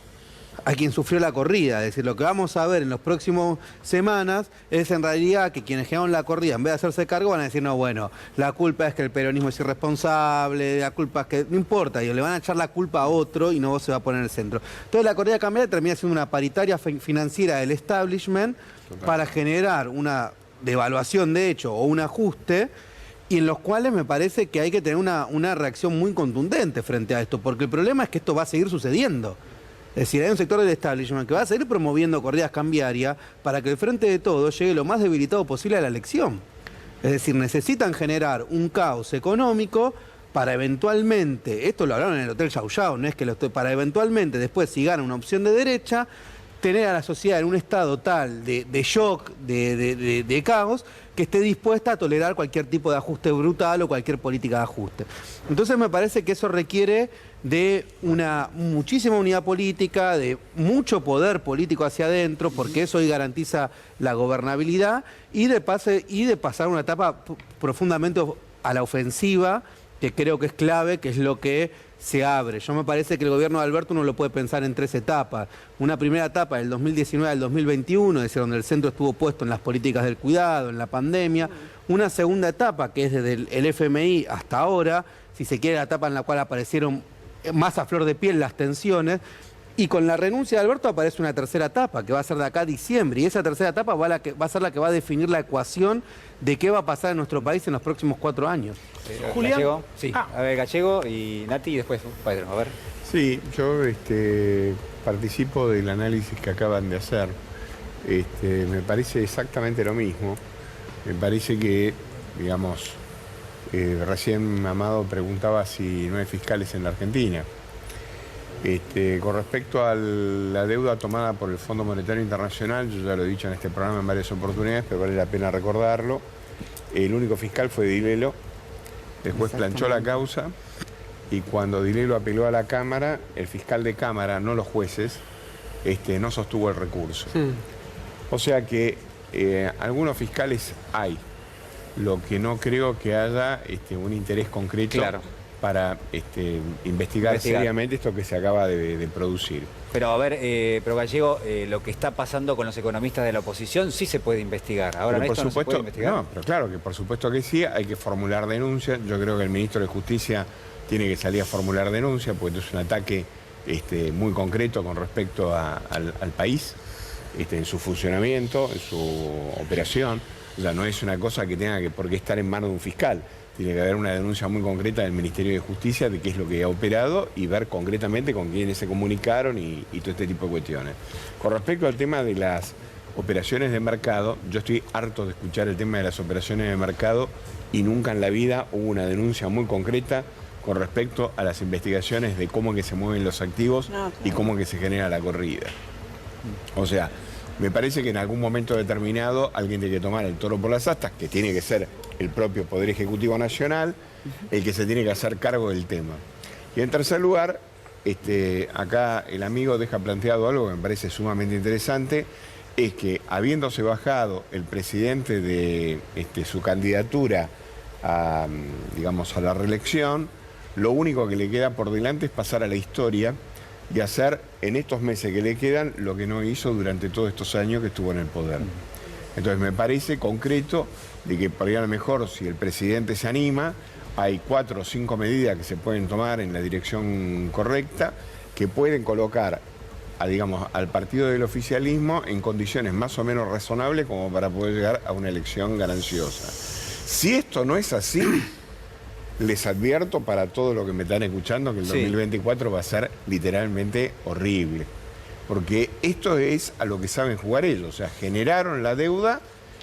a quien sufrió la corrida. Es decir, lo que vamos a ver en las próximas semanas es en realidad que quienes generaron la corrida, en vez de hacerse cargo, van a decir, no, bueno, la culpa es que el peronismo es irresponsable, la culpa es que... No importa, y le van a echar la culpa a otro y no se va a poner en el centro. Entonces la corrida cambiaria termina siendo una paritaria financiera del establishment para generar una devaluación de hecho o un ajuste, y en los cuales me parece que hay que tener una reacción muy contundente frente a esto, porque el problema es que esto va a seguir sucediendo. Es decir, hay un sector del establishment que va a seguir promoviendo corridas cambiarias para que el Frente de Todos llegue lo más debilitado posible a la elección. Es decir, necesitan generar un caos económico para eventualmente, esto lo hablaron en el Hotel Yau Yau, no es que para eventualmente después, si gana una opción de derecha, tener a la sociedad en un estado tal de shock, de caos, que esté dispuesta a tolerar cualquier tipo de ajuste brutal o cualquier política de ajuste. Entonces me parece que eso requiere de una muchísima unidad política, de mucho poder político hacia adentro, porque eso hoy garantiza la gobernabilidad, y de pasar una etapa profundamente a la ofensiva, que creo que es clave, que es lo que se abre. Yo me parece que el gobierno de Alberto uno lo puede pensar en 3 etapas. Una primera etapa del 2019 al 2021, es decir, donde el centro estuvo puesto en las políticas del cuidado, en la pandemia. Una segunda etapa, que es desde el FMI hasta ahora, si se quiere, la etapa en la cual aparecieron más a flor de piel las tensiones. Y con la renuncia de Alberto aparece una tercera etapa, que va a ser de acá a diciembre. Y esa tercera etapa va a ser la que va a definir la ecuación de qué va a pasar en nuestro país en los próximos 4 años. Julián. Gallego, sí. A ver, Gallego y Nati, y después Pedro, a ver. Sí, yo participo del análisis que acaban de hacer. Me parece exactamente lo mismo. Me parece que, digamos, recién Amado preguntaba si no hay fiscales en la Argentina. Con respecto a la deuda tomada por el Fondo Monetario Internacional, yo ya lo he dicho en este programa en varias oportunidades, pero vale la pena recordarlo. El único fiscal fue Di Lello, después planchó la causa, y cuando Di Lello apeló a la Cámara, el fiscal de Cámara, no los jueces, no sostuvo el recurso. O sea que algunos fiscales hay, lo que no creo que haya un interés concreto. Claro. Para investigar seriamente esto que se acaba de producir. Pero a ver, pero Gallego, lo que está pasando con los economistas de la oposición sí se puede investigar. Ahora pero por supuesto, no se puede investigar. No, pero claro que por supuesto que sí, hay que formular denuncias. Yo creo que el ministro de Justicia tiene que salir a formular denuncias, porque esto es un ataque muy concreto con respecto al país, en su funcionamiento, en su operación. O sea, no es una cosa que tenga por qué estar en manos de un fiscal. Tiene que haber una denuncia muy concreta del Ministerio de Justicia de qué es lo que ha operado y ver concretamente con quiénes se comunicaron y todo este tipo de cuestiones. Con respecto al tema de las operaciones de mercado, yo estoy harto de escuchar el tema de las operaciones de mercado y nunca en la vida hubo una denuncia muy concreta con respecto a las investigaciones de cómo que se mueven los activos y cómo que se genera la corrida. O sea, me parece que en algún momento determinado alguien tiene que tomar el toro por las astas, que tiene que ser el propio Poder Ejecutivo Nacional, el que se tiene que hacer cargo del tema. Y en tercer lugar, acá el amigo deja planteado algo que me parece sumamente interesante, es que habiéndose bajado el presidente de su candidatura a la reelección, lo único que le queda por delante es pasar a la historia y hacer en estos meses que le quedan lo que no hizo durante todos estos años que estuvo en el poder. Entonces me parece concreto de que por ahí a lo mejor si el presidente se anima, hay 4 o 5 medidas que se pueden tomar en la dirección correcta, que pueden colocar al partido del oficialismo en condiciones más o menos razonables como para poder llegar a una elección gananciosa. Si esto no es así, les advierto para todo lo que me están escuchando que el 2024 va a ser literalmente horrible. Porque esto es a lo que saben jugar ellos. O sea, generaron la deuda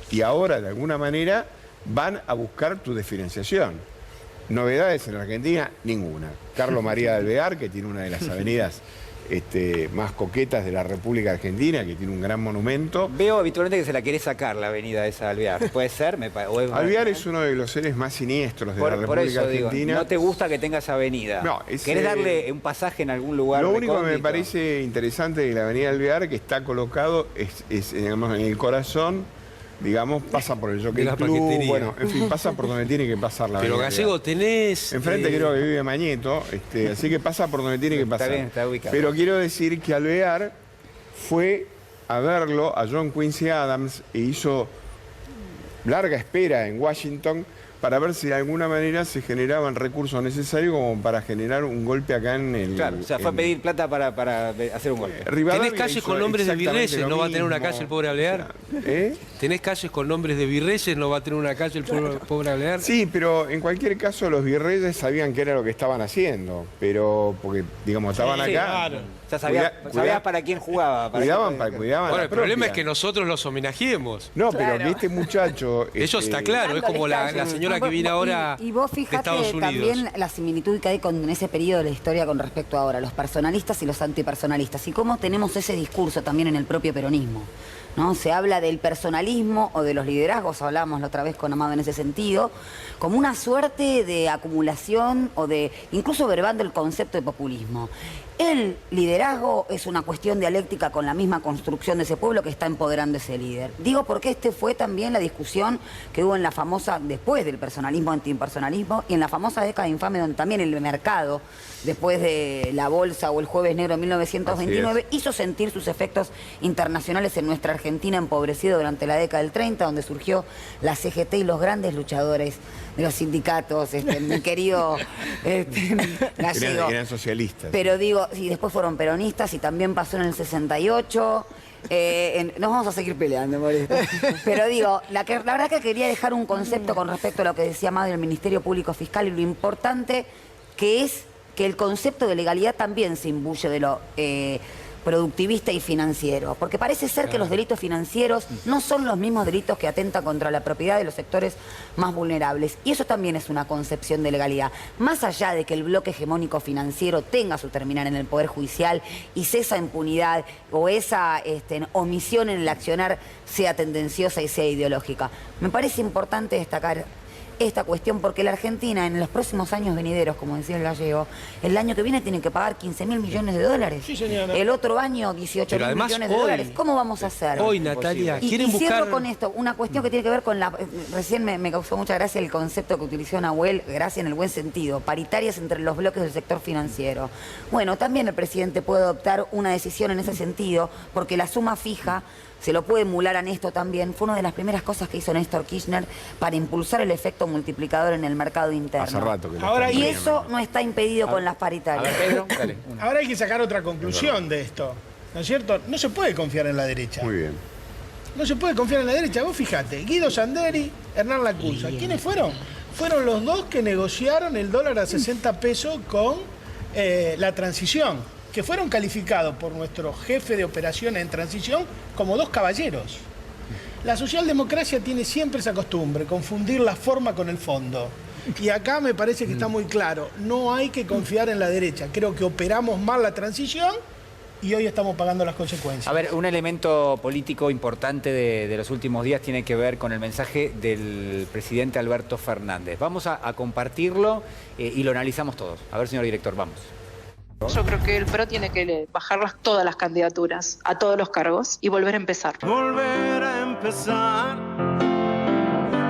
y ahora de alguna manera van a buscar tu desfinanciación. Novedades en Argentina, ninguna. Carlos María de Alvear, que tiene una de las avenidas más coquetas de la República Argentina, que tiene un gran monumento. Veo habitualmente que se la quiere sacar la avenida esa de Alvear. ¿Puede ser? Alvear es uno de los seres más siniestros de la República Argentina. Digo, ¿no te gusta que tenga esa avenida? No, ¿Querés darle un pasaje en algún lugar? Lo único que me parece interesante de la avenida Alvear, que está colocado digamos, en el corazón digamos, pasa por el Jockey Club, bueno, en fin, pasa por donde tiene que pasar la Pero avenida. Gallego, tenés... Enfrente creo que vive Mañeto, así que pasa por donde tiene que pasar. Está bien, está ubicado. Pero quiero decir que Alvear fue a verlo a John Quincy Adams e hizo larga espera en Washington para ver si de alguna manera se generaban recursos necesarios como para generar un golpe acá en el... Claro, o sea, fue a pedir plata para hacer un golpe. ¿Tenés calles con nombres de virreyes? ¿No va a tener una calle el pobre Alvear? ¿Tenés calles con nombres de virreyes? ¿No va a tener una calle el pobre Alvear? Sí, pero en cualquier caso los virreyes sabían qué era lo que estaban haciendo, pero porque, digamos, estaban acá... Claro. O sea, sabías para quién jugaba. Cuidaban Bueno, el problema es que nosotros los homenajeemos. No, pero que este muchacho... Eso está claro, es como la señora que viene ahora y vos de fijate Estados Unidos. también la similitud que hay en ese periodo de la historia con respecto a ahora, los personalistas y los antipersonalistas, y cómo tenemos ese discurso también en el propio peronismo, ¿no? Se habla del personalismo o de los liderazgos, hablábamos la otra vez con Amado en ese sentido, como una suerte de acumulación o de, incluso verbando el concepto de populismo. El liderazgo es una cuestión dialéctica con la misma construcción de ese pueblo que está empoderando ese líder. Digo porque fue también la discusión que hubo en la famosa, después del personalismo, antipersonalismo, y en la famosa década infame donde también el mercado, después de la bolsa o el jueves negro de 1929, hizo sentir sus efectos internacionales en nuestra Argentina empobrecida durante la década del 30, donde surgió la CGT y los grandes luchadores de los sindicatos, mi querido Gallego. Eran socialistas. Pero digo, y después fueron peronistas y también pasó en el 68. Nos vamos a seguir peleando por esto. Pero digo, la verdad que quería dejar un concepto con respecto a lo que decía Amado del Ministerio Público Fiscal y lo importante que es que el concepto de legalidad también se imbuye de lo productivista y financiero, porque parece ser que los delitos financieros no son los mismos delitos que atentan contra la propiedad de los sectores más vulnerables, y eso también es una concepción de legalidad. Más allá de que el bloque hegemónico financiero tenga su terminal en el Poder Judicial y esa impunidad o esa omisión en el accionar sea tendenciosa y sea ideológica, me parece importante destacar esta cuestión porque la Argentina en los próximos años venideros, como decía el Gallego, el año que viene tiene que pagar 15.000 millones de dólares. Sí, señora. El otro año 18.000 millones de dólares. ¿Cómo vamos a hacer? Hoy, Natalia, quieren buscar... cierro con esto, una cuestión que tiene que ver con la... Recién me causó mucha gracia el concepto que utilizó Nahuel, gracia en el buen sentido, paritarias entre los bloques del sector financiero. Bueno, también el presidente puede adoptar una decisión en ese sentido, porque la suma fija se lo puede emular a Néstor también. Fue una de las primeras cosas que hizo Néstor Kirchner para impulsar el efecto multiplicador en el mercado interno. Hace rato que Ahora, y eso no está impedido con las paritarias. A ver, Pedro, dale. Ahora hay que sacar otra conclusión de esto, ¿no es cierto? No se puede confiar en la derecha. Muy bien. No se puede confiar en la derecha. Vos fijate, Guido Sanderi, Hernán Lacunza. ¿Quiénes fueron? Fueron los dos que negociaron el dólar a 60 pesos con la transición, que fueron calificados por nuestro jefe de operaciones en transición como dos caballeros. La socialdemocracia tiene siempre esa costumbre, confundir la forma con el fondo. Y acá me parece que está muy claro, no hay que confiar en la derecha. Creo que operamos mal la transición y hoy estamos pagando las consecuencias. A ver, un elemento político importante de los últimos días tiene que ver con el mensaje del presidente Alberto Fernández. Vamos a compartirlo y lo analizamos todos. A ver, señor director, vamos. Yo creo que el PRO tiene que bajar todas las candidaturas a todos los cargos y volver a empezar. Volver a empezar,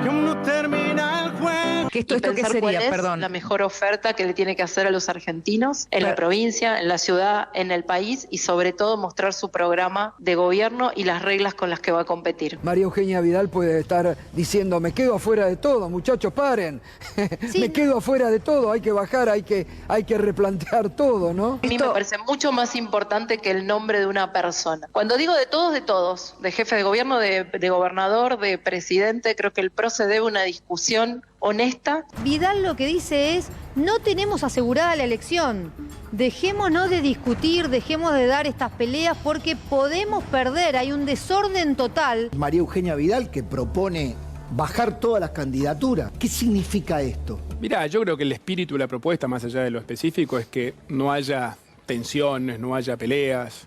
que aún no termina el juego. ¿Esto qué sería? Perdón. La mejor oferta que le tiene que hacer a los argentinos en la provincia, en la ciudad, en el país y sobre todo mostrar su programa de gobierno y las reglas con las que va a competir. María Eugenia Vidal puede estar diciendo, me quedo afuera de todo, muchachos, paren. Sí. Me quedo afuera de todo, hay que bajar, hay que replantear todo, ¿no? A mí me parece mucho más importante que el nombre de una persona. Cuando digo de todos, de jefe de gobierno, de gobernador, de presidente, creo que el PRO se debe una discusión honesta. Vidal lo que dice es, no tenemos asegurada la elección, dejémonos de discutir, dejemos de dar estas peleas porque podemos perder, hay un desorden total. María Eugenia Vidal que propone bajar todas las candidaturas. ¿Qué significa esto? Mirá, yo creo que el espíritu de la propuesta, más allá de lo específico, es que no haya tensiones, no haya peleas.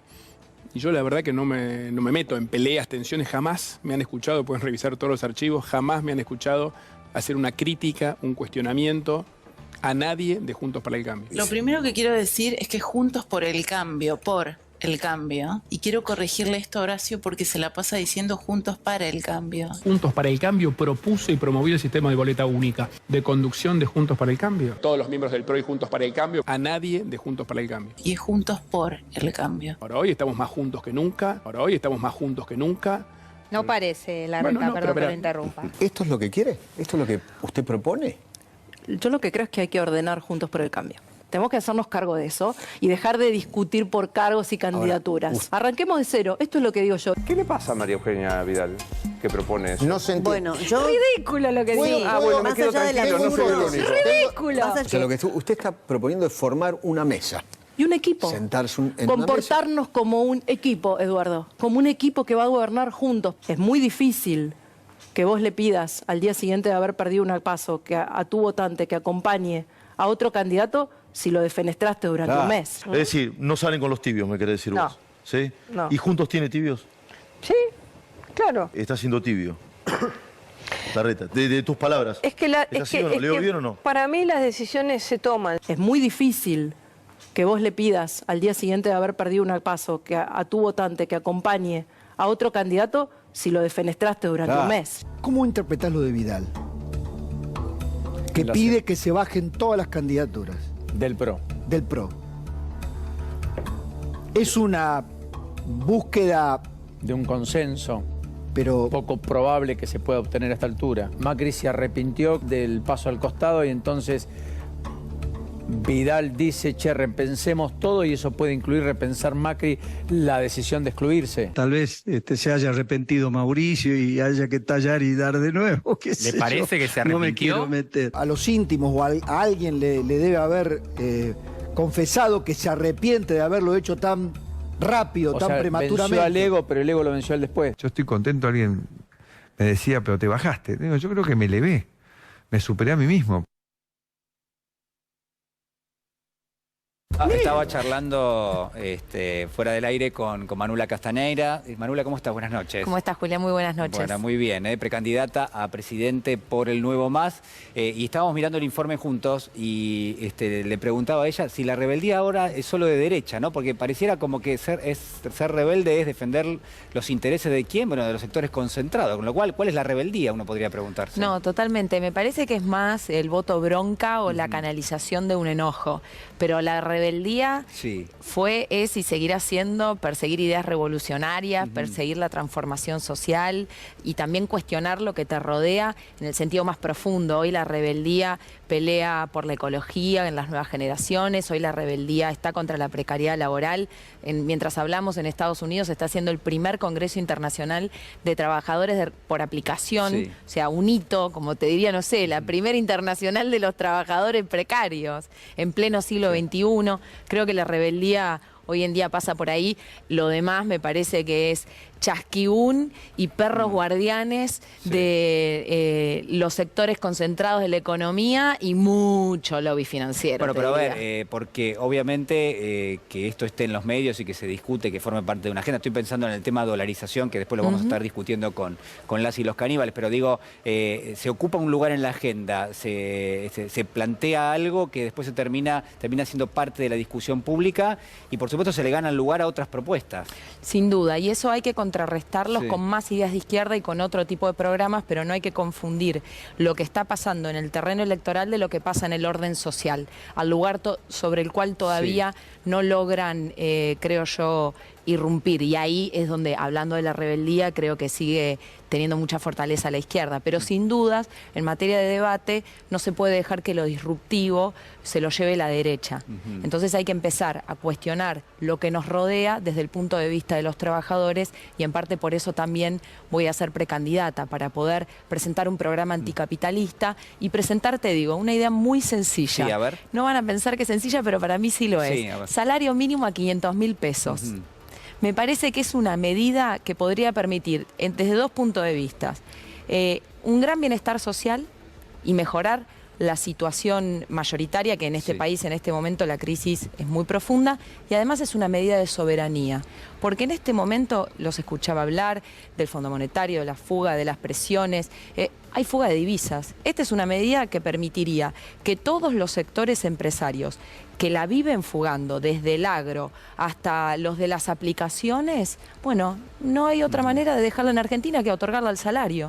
Y yo la verdad que no me meto en peleas, tensiones, jamás me han escuchado, pueden revisar todos los archivos, jamás me han escuchado hacer una crítica, un cuestionamiento a nadie de Juntos para el Cambio. Lo primero que quiero decir es que Juntos por el Cambio, por el Cambio. Y quiero corregirle esto a Horacio porque se la pasa diciendo Juntos para el Cambio. Juntos para el Cambio propuso y promovió el sistema de boleta única de conducción de Juntos para el Cambio. Todos los miembros del PRO y Juntos para el Cambio, a nadie de Juntos para el Cambio. Y es Juntos por el Cambio. Ahora hoy estamos más juntos que nunca. No parece, Larreta, perdón que lo interrumpa. ¿Esto es lo que quiere? ¿Esto es lo que usted propone? Yo lo que creo es que hay que ordenar Juntos por el Cambio. Tenemos que hacernos cargo de eso y dejar de discutir por cargos y candidaturas. Arranquemos de cero. Esto es lo que digo yo. ¿Qué le pasa a María Eugenia Vidal que propone eso? No se entiende. Bueno, yo... Ridículo lo que digo. Bueno, me quedo tranquilo, no soy el único. Ridículo. O sea, lo que usted está proponiendo es formar una mesa. Y un equipo. Sentarse en comportarnos como un equipo, Eduardo. Como un equipo que va a gobernar juntos. Es muy difícil que vos le pidas al día siguiente de haber perdido un paso que a tu votante que acompañe a otro candidato si lo defenestraste durante un mes. Es decir, no salen con los tibios, me querés decir vos. ¿Sí? No. ¿Y Juntos tiene tibios? Sí, claro. Está siendo tibio. Larreta, de tus palabras. Es que ¿Leo bien o no? Para mí las decisiones se toman. Es muy difícil que vos le pidas al día siguiente de haber perdido un paso que a tu votante que acompañe a otro candidato si lo defenestraste durante un mes. ¿Cómo interpretás lo de Vidal? Que pide que se bajen todas las candidaturas. Del PRO. Del PRO. Es una búsqueda... De un consenso. Pero poco probable que se pueda obtener a esta altura. Macri se arrepintió del paso al costado y entonces Vidal dice, che, repensemos todo y eso puede incluir repensar Macri la decisión de excluirse. Tal vez se haya arrepentido Mauricio y haya que tallar y dar de nuevo. ¿Le parece que se arrepintió? No me quiero meter. A los íntimos o a alguien le debe haber confesado que se arrepiente de haberlo hecho tan rápido, tan prematuramente. Venció al ego, pero el ego lo venció al después. Yo estoy contento, alguien me decía, pero te bajaste. Digo, yo creo que me elevé, me superé a mí mismo. Estaba charlando fuera del aire con Manuela Castaneira. Manuela, ¿cómo estás? Buenas noches. ¿Cómo estás, Julia? Muy buenas noches. Bueno, muy bien, precandidata a presidente por el Nuevo Más. Y estábamos mirando el informe juntos y le preguntaba a ella si la rebeldía ahora es solo de derecha, ¿no? Porque pareciera como que ser rebelde es defender los intereses de quién, bueno, de los sectores concentrados. Con lo cual, ¿cuál es la rebeldía? Uno podría preguntarse. No, totalmente. Me parece que es más el voto bronca o la canalización de un enojo. Pero la rebeldía es y seguirá siendo perseguir ideas revolucionarias, perseguir la transformación social y también cuestionar lo que te rodea en el sentido más profundo. Hoy la rebeldía pelea por la ecología en las nuevas generaciones, hoy la rebeldía está contra la precariedad laboral. Mientras hablamos, en Estados Unidos se está haciendo el primer Congreso Internacional de Trabajadores por Aplicación, o sea, un hito, como te diría, no sé, la primera internacional de los trabajadores precarios en pleno siglo XXI. Creo que la rebeldía hoy en día pasa por ahí. Lo demás me parece que es chasquiún y perros guardianes de los sectores concentrados de la economía y mucho lobby financiero. Bueno, pero a ver, porque obviamente que esto esté en los medios y que se discute, que forme parte de una agenda. Estoy pensando en el tema de dolarización, que después lo vamos a estar discutiendo con las y los caníbales, pero digo, se ocupa un lugar en la agenda, se plantea algo que después termina siendo parte de la discusión pública y por supuesto se le gana el lugar a otras propuestas. Sin duda, y eso hay que contrarrestarlos con más ideas de izquierda y con otro tipo de programas, pero no hay que confundir lo que está pasando en el terreno electoral de lo que pasa en el orden social, al lugar sobre el cual todavía no logran, creo yo, irrumpir. Y ahí es donde, hablando de la rebeldía, creo que sigue teniendo mucha fortaleza la izquierda. Pero sin dudas, en materia de debate, no se puede dejar que lo disruptivo se lo lleve la derecha. Entonces hay que empezar a cuestionar lo que nos rodea desde el punto de vista de los trabajadores y en parte por eso también voy a ser precandidata, para poder presentar un programa anticapitalista y presentar, te digo, una idea muy sencilla. Sí, a ver. No van a pensar que es sencilla, pero para mí sí lo es. Salario mínimo a 500.000 pesos. Me parece que es una medida que podría permitir, desde dos puntos de vista, un gran bienestar social y mejorar la situación mayoritaria, que en este país en este momento la crisis es muy profunda, y además es una medida de soberanía. Porque en este momento los escuchaba hablar del Fondo Monetario, de la fuga, de las presiones, hay fuga de divisas. Esta es una medida que permitiría que todos los sectores empresarios que la viven fugando, desde el agro hasta los de las aplicaciones, bueno, no hay otra manera de dejarla en Argentina que otorgarla al salario.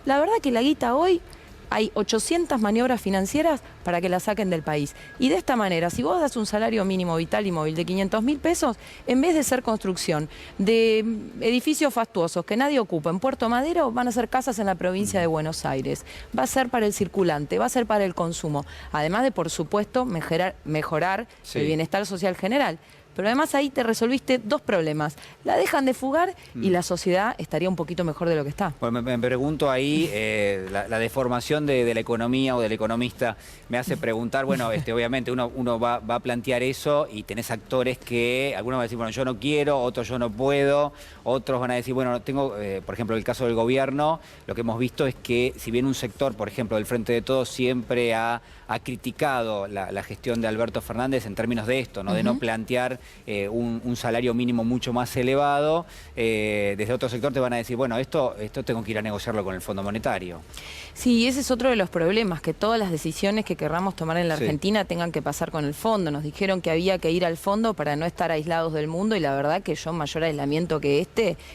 La verdad que la guita hoy, hay 800 maniobras financieras para que la saquen del país. Y de esta manera, si vos das un salario mínimo vital y móvil de 500.000 pesos, en vez de ser construcción de edificios fastuosos que nadie ocupa en Puerto Madero, van a ser casas en la provincia de Buenos Aires. Va a ser para el circulante, va a ser para el consumo. Además de, por supuesto, mejorar el bienestar social general. Pero además ahí te resolviste dos problemas. La dejan de fugar y la sociedad estaría un poquito mejor de lo que está. Bueno, me pregunto ahí, la deformación de la economía o del economista me hace preguntar, bueno, obviamente uno va a plantear eso y tenés actores que, algunos van a decir, bueno, yo no quiero, otros yo no puedo, otros van a decir, bueno, tengo, por ejemplo, el caso del gobierno, lo que hemos visto es que si bien un sector, por ejemplo, del Frente de Todos siempre ha criticado la gestión de Alberto Fernández en términos de esto, ¿no? De no plantear un salario mínimo mucho más elevado, desde otro sector te van a decir, bueno, esto tengo que ir a negociarlo con el Fondo Monetario. Sí, ese es otro de los problemas, que todas las decisiones que querramos tomar en la Argentina tengan que pasar con el fondo. Nos dijeron que había que ir al fondo para no estar aislados del mundo y la verdad que yo mayor aislamiento que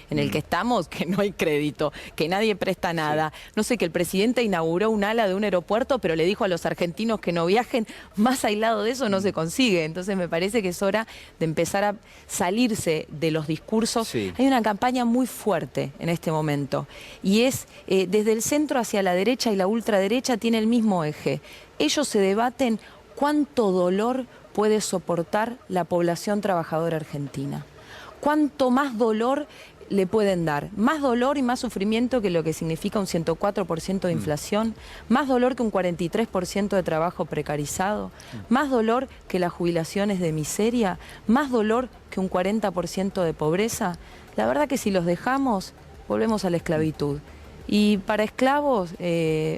en el que estamos, que no hay crédito, que nadie presta nada. No sé, que el presidente inauguró un ala de un aeropuerto, pero le dijo a los argentinos que no viajen, más aislado de eso no se consigue. Entonces me parece que es hora de empezar a salirse de los discursos. Hay una campaña muy fuerte en este momento y es desde el centro hacia la derecha y la ultraderecha tiene el mismo eje. Ellos se debaten cuánto dolor puede soportar la población trabajadora argentina. Cuánto más dolor le pueden dar. Más dolor y más sufrimiento que lo que significa un 104% de inflación, más dolor que un 43% de trabajo precarizado, más dolor que las jubilaciones de miseria, más dolor que un 40% de pobreza. La verdad que si los dejamos, volvemos a la esclavitud. Y para esclavos,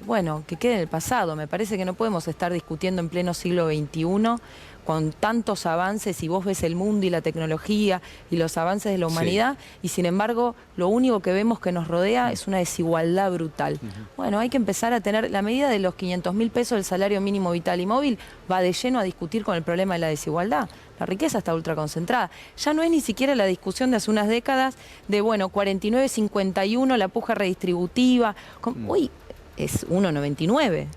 bueno, que quede en el pasado. Me parece que no podemos estar discutiendo en pleno siglo XXI con tantos avances, y vos ves el mundo y la tecnología y los avances de la humanidad, y sin embargo lo único que vemos que nos rodea es una desigualdad brutal. Bueno, hay que empezar a tener, la medida de los 500.000 pesos del salario mínimo vital y móvil va de lleno a discutir con el problema de la desigualdad. La riqueza está ultraconcentrada. Ya no es ni siquiera la discusión de hace unas décadas de, bueno, 49-51, la puja redistributiva. Uy, es 1,99.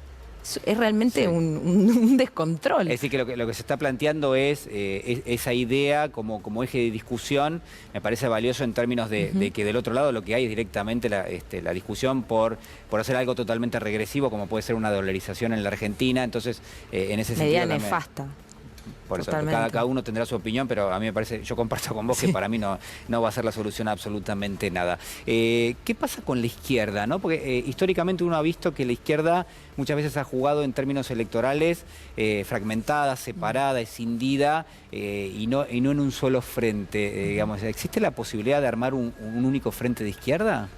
Es realmente un descontrol. Es decir, que lo que se está planteando es esa idea como eje de discusión. Me parece valioso en términos de que del otro lado lo que hay es directamente la discusión por hacer algo totalmente regresivo, como puede ser una dolarización en la Argentina. Entonces, en ese sentido... Medida nefasta. Por eso, cada uno tendrá su opinión, pero a mí me parece, yo comparto con vos que para mí no va a ser la solución a absolutamente nada. ¿Qué pasa con la izquierda, no? Porque históricamente uno ha visto que la izquierda muchas veces ha jugado en términos electorales fragmentada, separada, escindida y no en un solo frente. Digamos, ¿existe la posibilidad de armar un único frente de izquierda?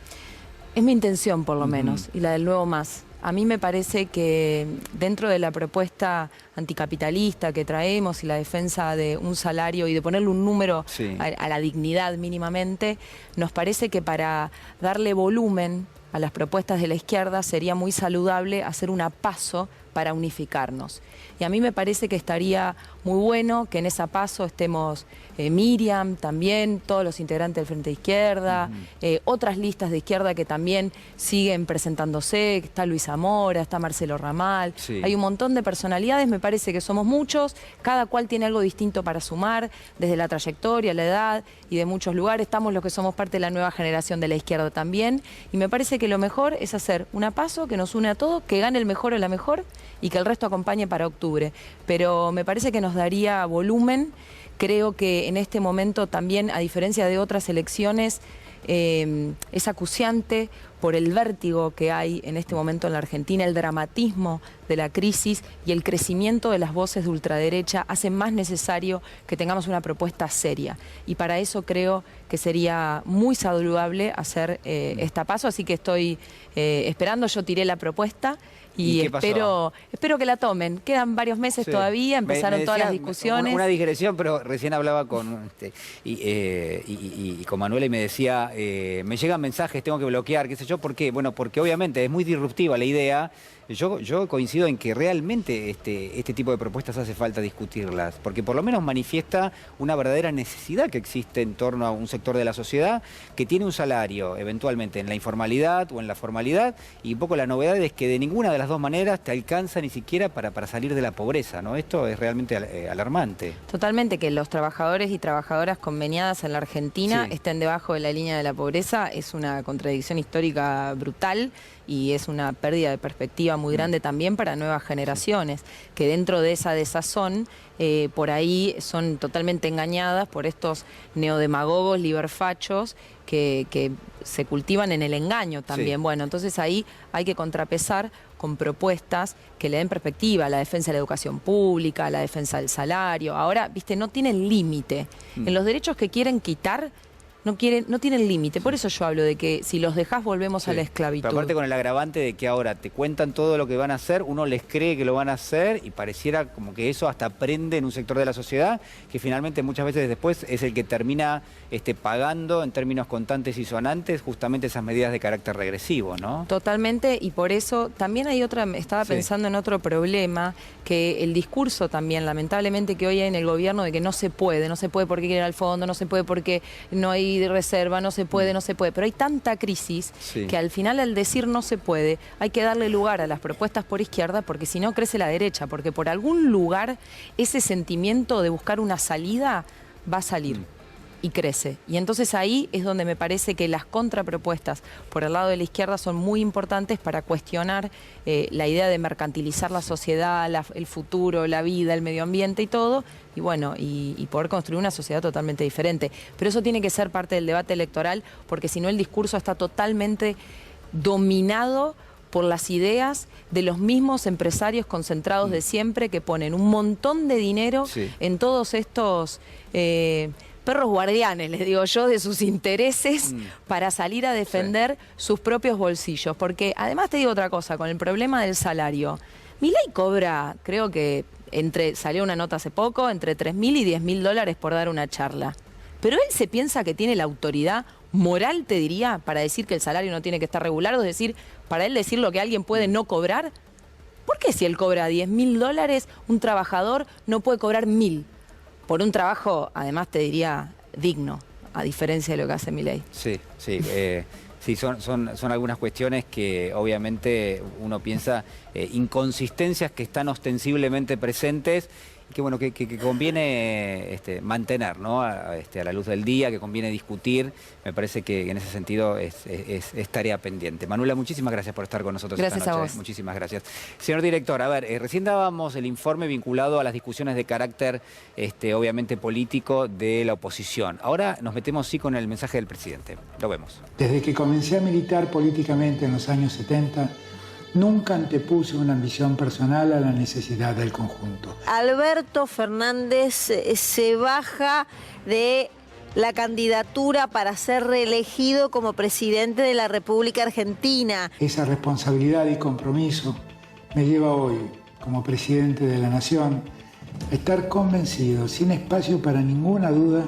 Es mi intención, por lo menos, y la del Nuevo Más. A mí me parece que dentro de la propuesta anticapitalista que traemos y la defensa de un salario y de ponerle un número a la dignidad mínimamente, nos parece que para darle volumen a las propuestas de la izquierda sería muy saludable hacer una PASO para unificarnos. Y a mí me parece que estaría muy bueno que en esa PASO estemos Miriam también, todos los integrantes del Frente de Izquierda, otras listas de izquierda que también siguen presentándose, está Luis Zamora, está Marcelo Ramal, hay un montón de personalidades, me parece que somos muchos, cada cual tiene algo distinto para sumar, desde la trayectoria, la edad y de muchos lugares, estamos los que somos parte de la nueva generación de la izquierda también, y me parece que lo mejor es hacer una PASO que nos une a todos, que gane el mejor o la mejor, y que el resto acompañe para octubre. Pero me parece que nos daría volumen. Creo que en este momento también, a diferencia de otras elecciones, es acuciante por el vértigo que hay en este momento en la Argentina, el dramatismo de la crisis y el crecimiento de las voces de ultraderecha hace más necesario que tengamos una propuesta seria. Y para eso creo que sería muy saludable hacer esta paso, así que estoy esperando. Yo tiré la propuesta y espero que la tomen. Quedan varios meses todavía, empezaron todas las discusiones. Una digresión, pero recién hablaba con con Manuela y me decía, me llegan mensajes, tengo que bloquear, qué sé yo, ¿por qué? Bueno, porque obviamente es muy disruptiva la idea. Yo coincido en que realmente este tipo de propuestas hace falta discutirlas, porque por lo menos manifiesta una verdadera necesidad que existe en torno a un sector de la sociedad que tiene un salario, eventualmente en la informalidad o en la formalidad, y un poco la novedad es que de ninguna de las dos maneras te alcanza ni siquiera para salir de la pobreza, ¿no? Esto es realmente alarmante. Totalmente, que los trabajadores y trabajadoras conveniadas en la Argentina estén debajo de la línea de la pobreza es una contradicción histórica brutal y es una pérdida de perspectiva muy grande también para nuevas generaciones, que dentro de esa desazón por ahí son totalmente engañadas por estos neodemagogos liberfachos que se cultivan en el engaño también. Bueno, entonces ahí hay que contrapesar con propuestas que le den perspectiva, la defensa de la educación pública, la defensa del salario. Ahora, viste, no tienen límite. En los derechos que quieren quitar, no tienen límite. Por eso yo hablo de que si los dejás volvemos a la esclavitud. Pero aparte con el agravante de que ahora te cuentan todo lo que van a hacer, uno les cree que lo van a hacer y pareciera como que eso hasta prende en un sector de la sociedad que finalmente muchas veces después es el que termina pagando en términos contantes y sonantes justamente esas medidas de carácter regresivo, ¿no? Totalmente, y por eso también hay otra, estaba pensando en otro problema, que el discurso también, lamentablemente, que hoy hay en el gobierno de que no se puede porque quiere ir al fondo, no se puede porque no hay reserva, no se puede, pero hay tanta crisis que al final al decir no se puede hay que darle lugar a las propuestas por izquierda porque si no crece la derecha, porque por algún lugar ese sentimiento de buscar una salida va a salir y crece. Y entonces ahí es donde me parece que las contrapropuestas por el lado de la izquierda son muy importantes para cuestionar la idea de mercantilizar la sociedad, el futuro, la vida, el medio ambiente y todo, y bueno, y poder construir una sociedad totalmente diferente. Pero eso tiene que ser parte del debate electoral, porque si no el discurso está totalmente dominado por las ideas de los mismos empresarios concentrados de siempre que ponen un montón de dinero en todos estos perros guardianes, les digo yo, de sus intereses para salir a defender sus propios bolsillos. Porque además te digo otra cosa, con el problema del salario, Milei cobra, creo que salió una nota hace poco, entre $3.000 y $10.000 por dar una charla. Pero él se piensa que tiene la autoridad moral, te diría, para decir que el salario no tiene que estar regulado, es decir, para él decir lo que alguien puede no cobrar. ¿Por qué si él cobra $10.000, un trabajador no puede cobrar 1.000? Por un trabajo, además te diría, digno, a diferencia de lo que hace Milei. Sí, son algunas cuestiones que obviamente uno piensa, inconsistencias que están ostensiblemente presentes y que bueno, que conviene mantener, ¿no? a la luz del día, que conviene discutir. Me parece que en ese sentido es tarea pendiente. Manuela, muchísimas gracias por estar con nosotros esta noche. A vos. Muchísimas gracias. Señor director, a ver, recién dábamos el informe vinculado a las discusiones de carácter, obviamente político, de la oposición. Ahora nos metemos con el mensaje del presidente. Lo vemos. Desde que comencé a militar políticamente en los años 70, nunca antepuse una ambición personal a la necesidad del conjunto. Alberto Fernández se baja de la candidatura para ser reelegido como presidente de la República Argentina. Esa responsabilidad y compromiso me lleva hoy, como presidente de la Nación, a estar convencido, sin espacio para ninguna duda,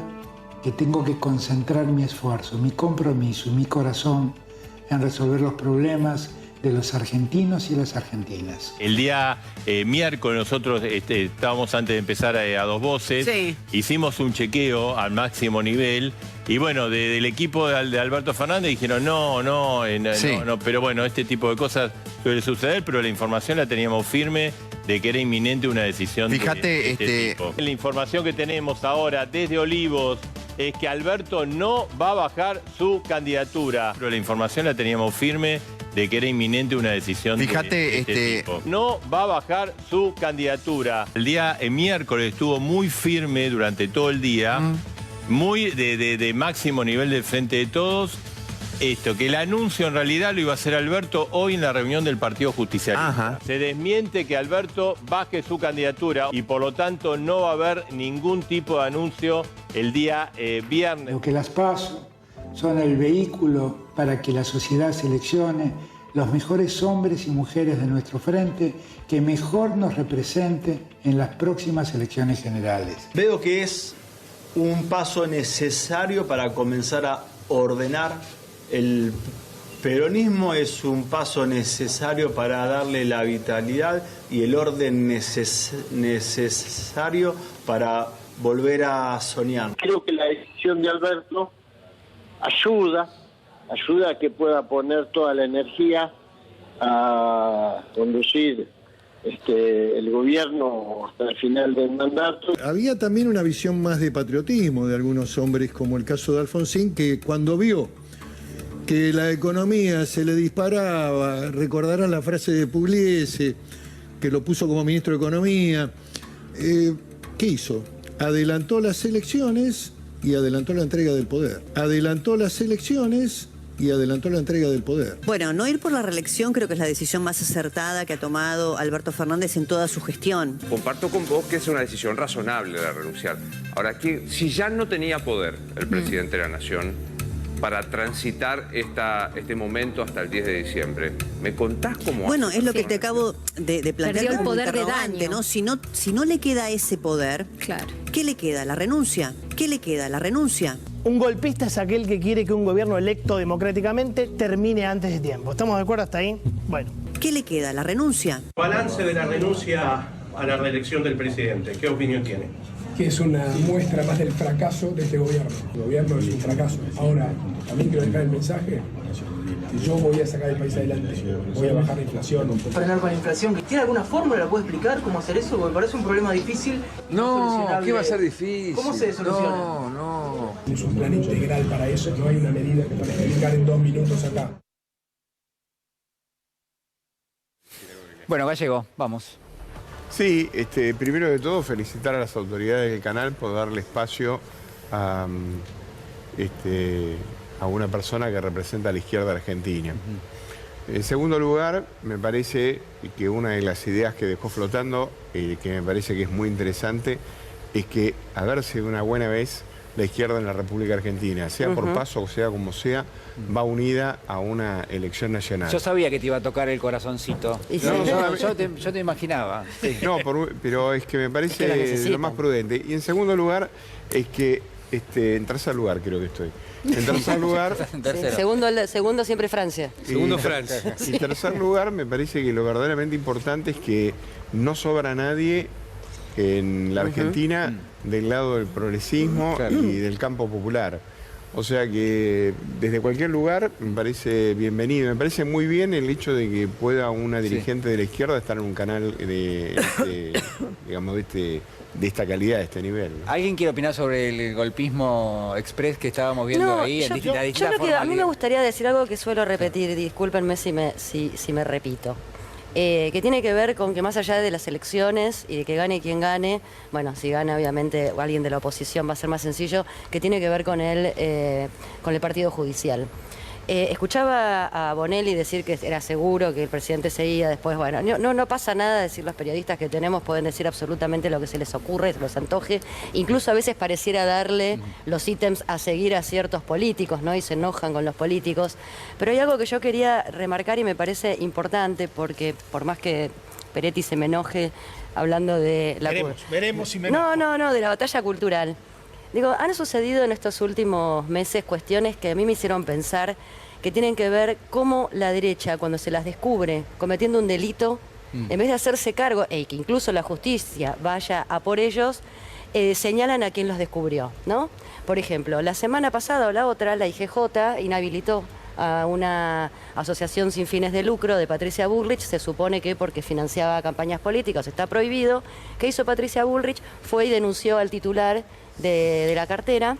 que tengo que concentrar mi esfuerzo, mi compromiso y mi corazón en resolver los problemas de los argentinos y las argentinas. El día miércoles nosotros estábamos antes de empezar a dos voces, hicimos un chequeo al máximo nivel y bueno, del equipo de Alberto Fernández dijeron no, pero bueno, este tipo de cosas suele suceder, pero la información la teníamos firme de que era inminente una decisión de este tipo. La información que tenemos ahora desde Olivos es que Alberto no va a bajar su candidatura, pero la información la teníamos firme de que era inminente una decisión de este tipo. No va a bajar su candidatura. El día miércoles estuvo muy firme durante todo el día muy de máximo nivel del Frente de Todos. Esto, que el anuncio en realidad lo iba a hacer Alberto hoy en la reunión del Partido Justicialista. Se desmiente que Alberto baje su candidatura y por lo tanto no va a haber ningún tipo de anuncio el día viernes. Lo que las PASO son el vehículo para que la sociedad seleccione los mejores hombres y mujeres de nuestro frente que mejor nos represente en las próximas elecciones generales. Veo que es un paso necesario para comenzar a ordenar el peronismo, es un paso necesario para darle la vitalidad y el orden necesario para volver a soñar. Creo que la decisión de Alberto ayuda a que pueda poner toda la energía a conducir el gobierno hasta el final del mandato. Había también una visión más de patriotismo de algunos hombres, como el caso de Alfonsín, que cuando vio que la economía se le disparaba, recordarán la frase de Pugliese, que lo puso como ministro de Economía, ¿qué hizo? Adelantó las elecciones y adelantó la entrega del poder. Adelantó las elecciones y adelantó la entrega del poder. Bueno, no ir por la reelección creo que es la decisión más acertada que ha tomado Alberto Fernández en toda su gestión. Comparto con vos que es una decisión razonable la renunciar. Ahora, si ya no tenía poder el presidente de la Nación para transitar este momento hasta el 10 de diciembre, ¿me contás cómo? Bueno, es lo que te acabo de plantear. Perdió el como poder de interrogante, daño. ¿no? Si no le queda ese poder, claro. ¿Qué le queda? ¿La renuncia? ¿Qué le queda? ¿La renuncia? Un golpista es aquel que quiere que un gobierno electo democráticamente termine antes de tiempo. ¿Estamos de acuerdo hasta ahí? Bueno. ¿Qué le queda? ¿La renuncia? Balance de la renuncia a la reelección del presidente. ¿Qué opinión tiene? Que es una muestra más del fracaso de este gobierno. El gobierno es un fracaso. Ahora, también quiero dejar el mensaje que yo voy a sacar el país adelante. Voy a bajar la inflación. Frenar con la inflación. ¿Tiene alguna fórmula? ¿La puede explicar cómo hacer eso? Porque parece un problema difícil. No, ¿qué va a ser difícil? ¿Cómo se soluciona? No. Es un plan integral para eso. No hay una medida que para explicar en 2 minutos acá. Bueno, Gallego, vamos. Sí, primero de todo felicitar a las autoridades del canal por darle espacio a una persona que representa a la izquierda argentina. En segundo lugar, me parece que una de las ideas que dejó flotando, que me parece que es muy interesante, es que a ver si de una buena vez la izquierda en la República Argentina, sea por paso o sea como sea, va unida a una elección nacional. Yo sabía que te iba a tocar el corazoncito. Yo te imaginaba. Sí. No, pero es que me parece lo más prudente. Y en segundo lugar, es que en tercer lugar creo que estoy. En tercer lugar... Segundo siempre Francia. Segundo Francia. Y en tercer lugar, me parece que lo verdaderamente importante es que no sobra nadie en la Argentina del lado del progresismo y del campo popular. O sea que desde cualquier lugar me parece bienvenido. Me parece muy bien el hecho de que pueda una dirigente de la izquierda estar en un canal de esta calidad, de este nivel. ¿Alguien quiere opinar sobre el golpismo express que estábamos viendo ahí? A mí me gustaría decir algo que suelo repetir, discúlpenme si me repito. Que tiene que ver con que más allá de las elecciones y de que gane quien gane, bueno, si gana obviamente alguien de la oposición va a ser más sencillo, que tiene que ver con el partido judicial. Escuchaba a Bonelli decir que era seguro que el presidente seguía después, bueno, no pasa nada, decir los periodistas que tenemos pueden decir absolutamente lo que se les ocurre, se les antoje, incluso a veces pareciera darle los ítems a seguir a ciertos políticos, ¿no? Y se enojan con los políticos, pero hay algo que yo quería remarcar y me parece importante porque por más que Peretti se me enoje hablando de la... Veremos si me enojo. No, de la batalla cultural. Digo, han sucedido en estos últimos meses cuestiones que a mí me hicieron pensar que tienen que ver cómo la derecha, cuando se las descubre cometiendo un delito, en vez de hacerse cargo, y que incluso la justicia vaya a por ellos, señalan a quien los descubrió, ¿no? Por ejemplo, la semana pasada o la otra, la IGJ inhabilitó a una asociación sin fines de lucro de Patricia Bullrich, se supone que porque financiaba campañas políticas, está prohibido. ¿Qué hizo Patricia Bullrich? Fue y denunció al titular de la cartera,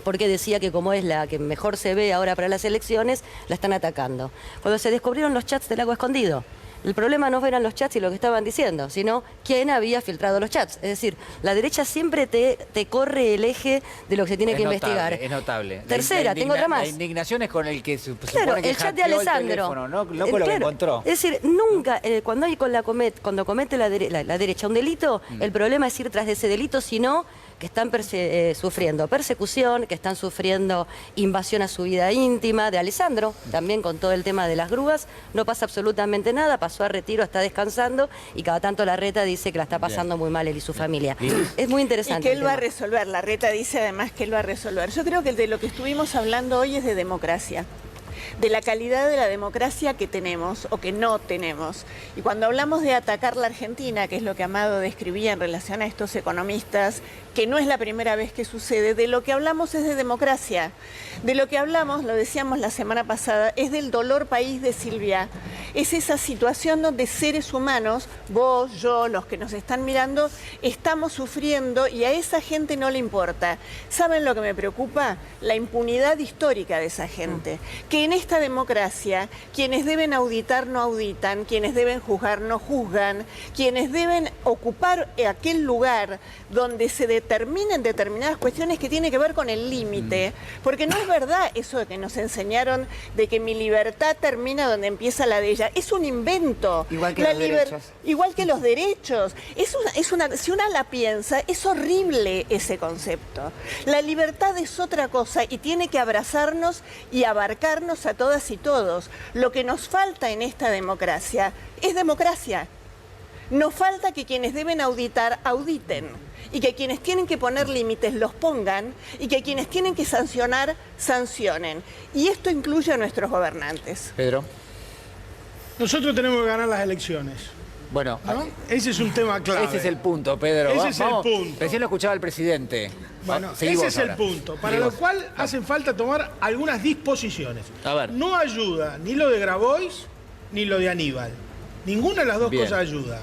porque decía que como es la que mejor se ve ahora para las elecciones, la están atacando. Cuando se descubrieron los chats del Lago Escondido, El problema no eran los chats y lo que estaban diciendo, sino quién había filtrado los chats. Es decir, la derecha siempre te corre el eje de lo que se tiene que investigar. Es notable. Tercera, tengo otra más. La indignación es con el que se claro, supone que el chat de Alessandro. No con lo que encontró. Es decir, nunca, cuando comete la derecha un delito, el problema es ir tras de ese delito, sino que están sufriendo persecución, que están sufriendo invasión a su vida íntima, de Alessandro, también con todo el tema de las grúas, no pasa absolutamente nada, pasó a retiro, está descansando y cada tanto Larreta dice que la está pasando muy mal él y su familia. Es muy interesante. Y que él va a resolver, Larreta dice además que él va a resolver. Yo creo que de lo que estuvimos hablando hoy es de democracia, de la calidad de la democracia que tenemos o que no tenemos. Y cuando hablamos de atacar la Argentina, que es lo que Amado describía en relación a estos economistas, que no es la primera vez que sucede, de lo que hablamos es de democracia. De lo que hablamos, lo decíamos la semana pasada, es del dolor país de Silvia. Es esa situación donde seres humanos, vos, yo, los que nos están mirando, estamos sufriendo y a esa gente no le importa. ¿Saben lo que me preocupa? La impunidad histórica de esa gente. Que en esta democracia, quienes deben auditar no auditan, quienes deben juzgar no juzgan, quienes deben ocupar aquel lugar donde se determinen determinadas cuestiones que tienen que ver con el límite, porque no es verdad eso de que nos enseñaron de que mi libertad termina donde empieza la de ella. Es un invento. Igual que los derechos. Igual que los derechos. Si una la piensa, es horrible ese concepto. La libertad es otra cosa y tiene que abrazarnos y abarcarnos a todas y todos. Lo que nos falta en esta democracia es democracia. Nos falta que quienes deben auditar, auditen. Y que quienes tienen que poner límites los pongan y que quienes tienen que sancionar, sancionen. Y esto incluye a nuestros gobernantes. Pedro. Nosotros tenemos que ganar las elecciones. Bueno, ¿no? Ese es un tema clave. Ese es el punto, Pedro. Ese es el punto. Recién lo escuchaba el presidente. Bueno, ese es el punto. Para lo cual hacen falta tomar algunas disposiciones. A ver. No ayuda ni lo de Grabois ni lo de Aníbal. Ninguna de las dos cosas ayuda.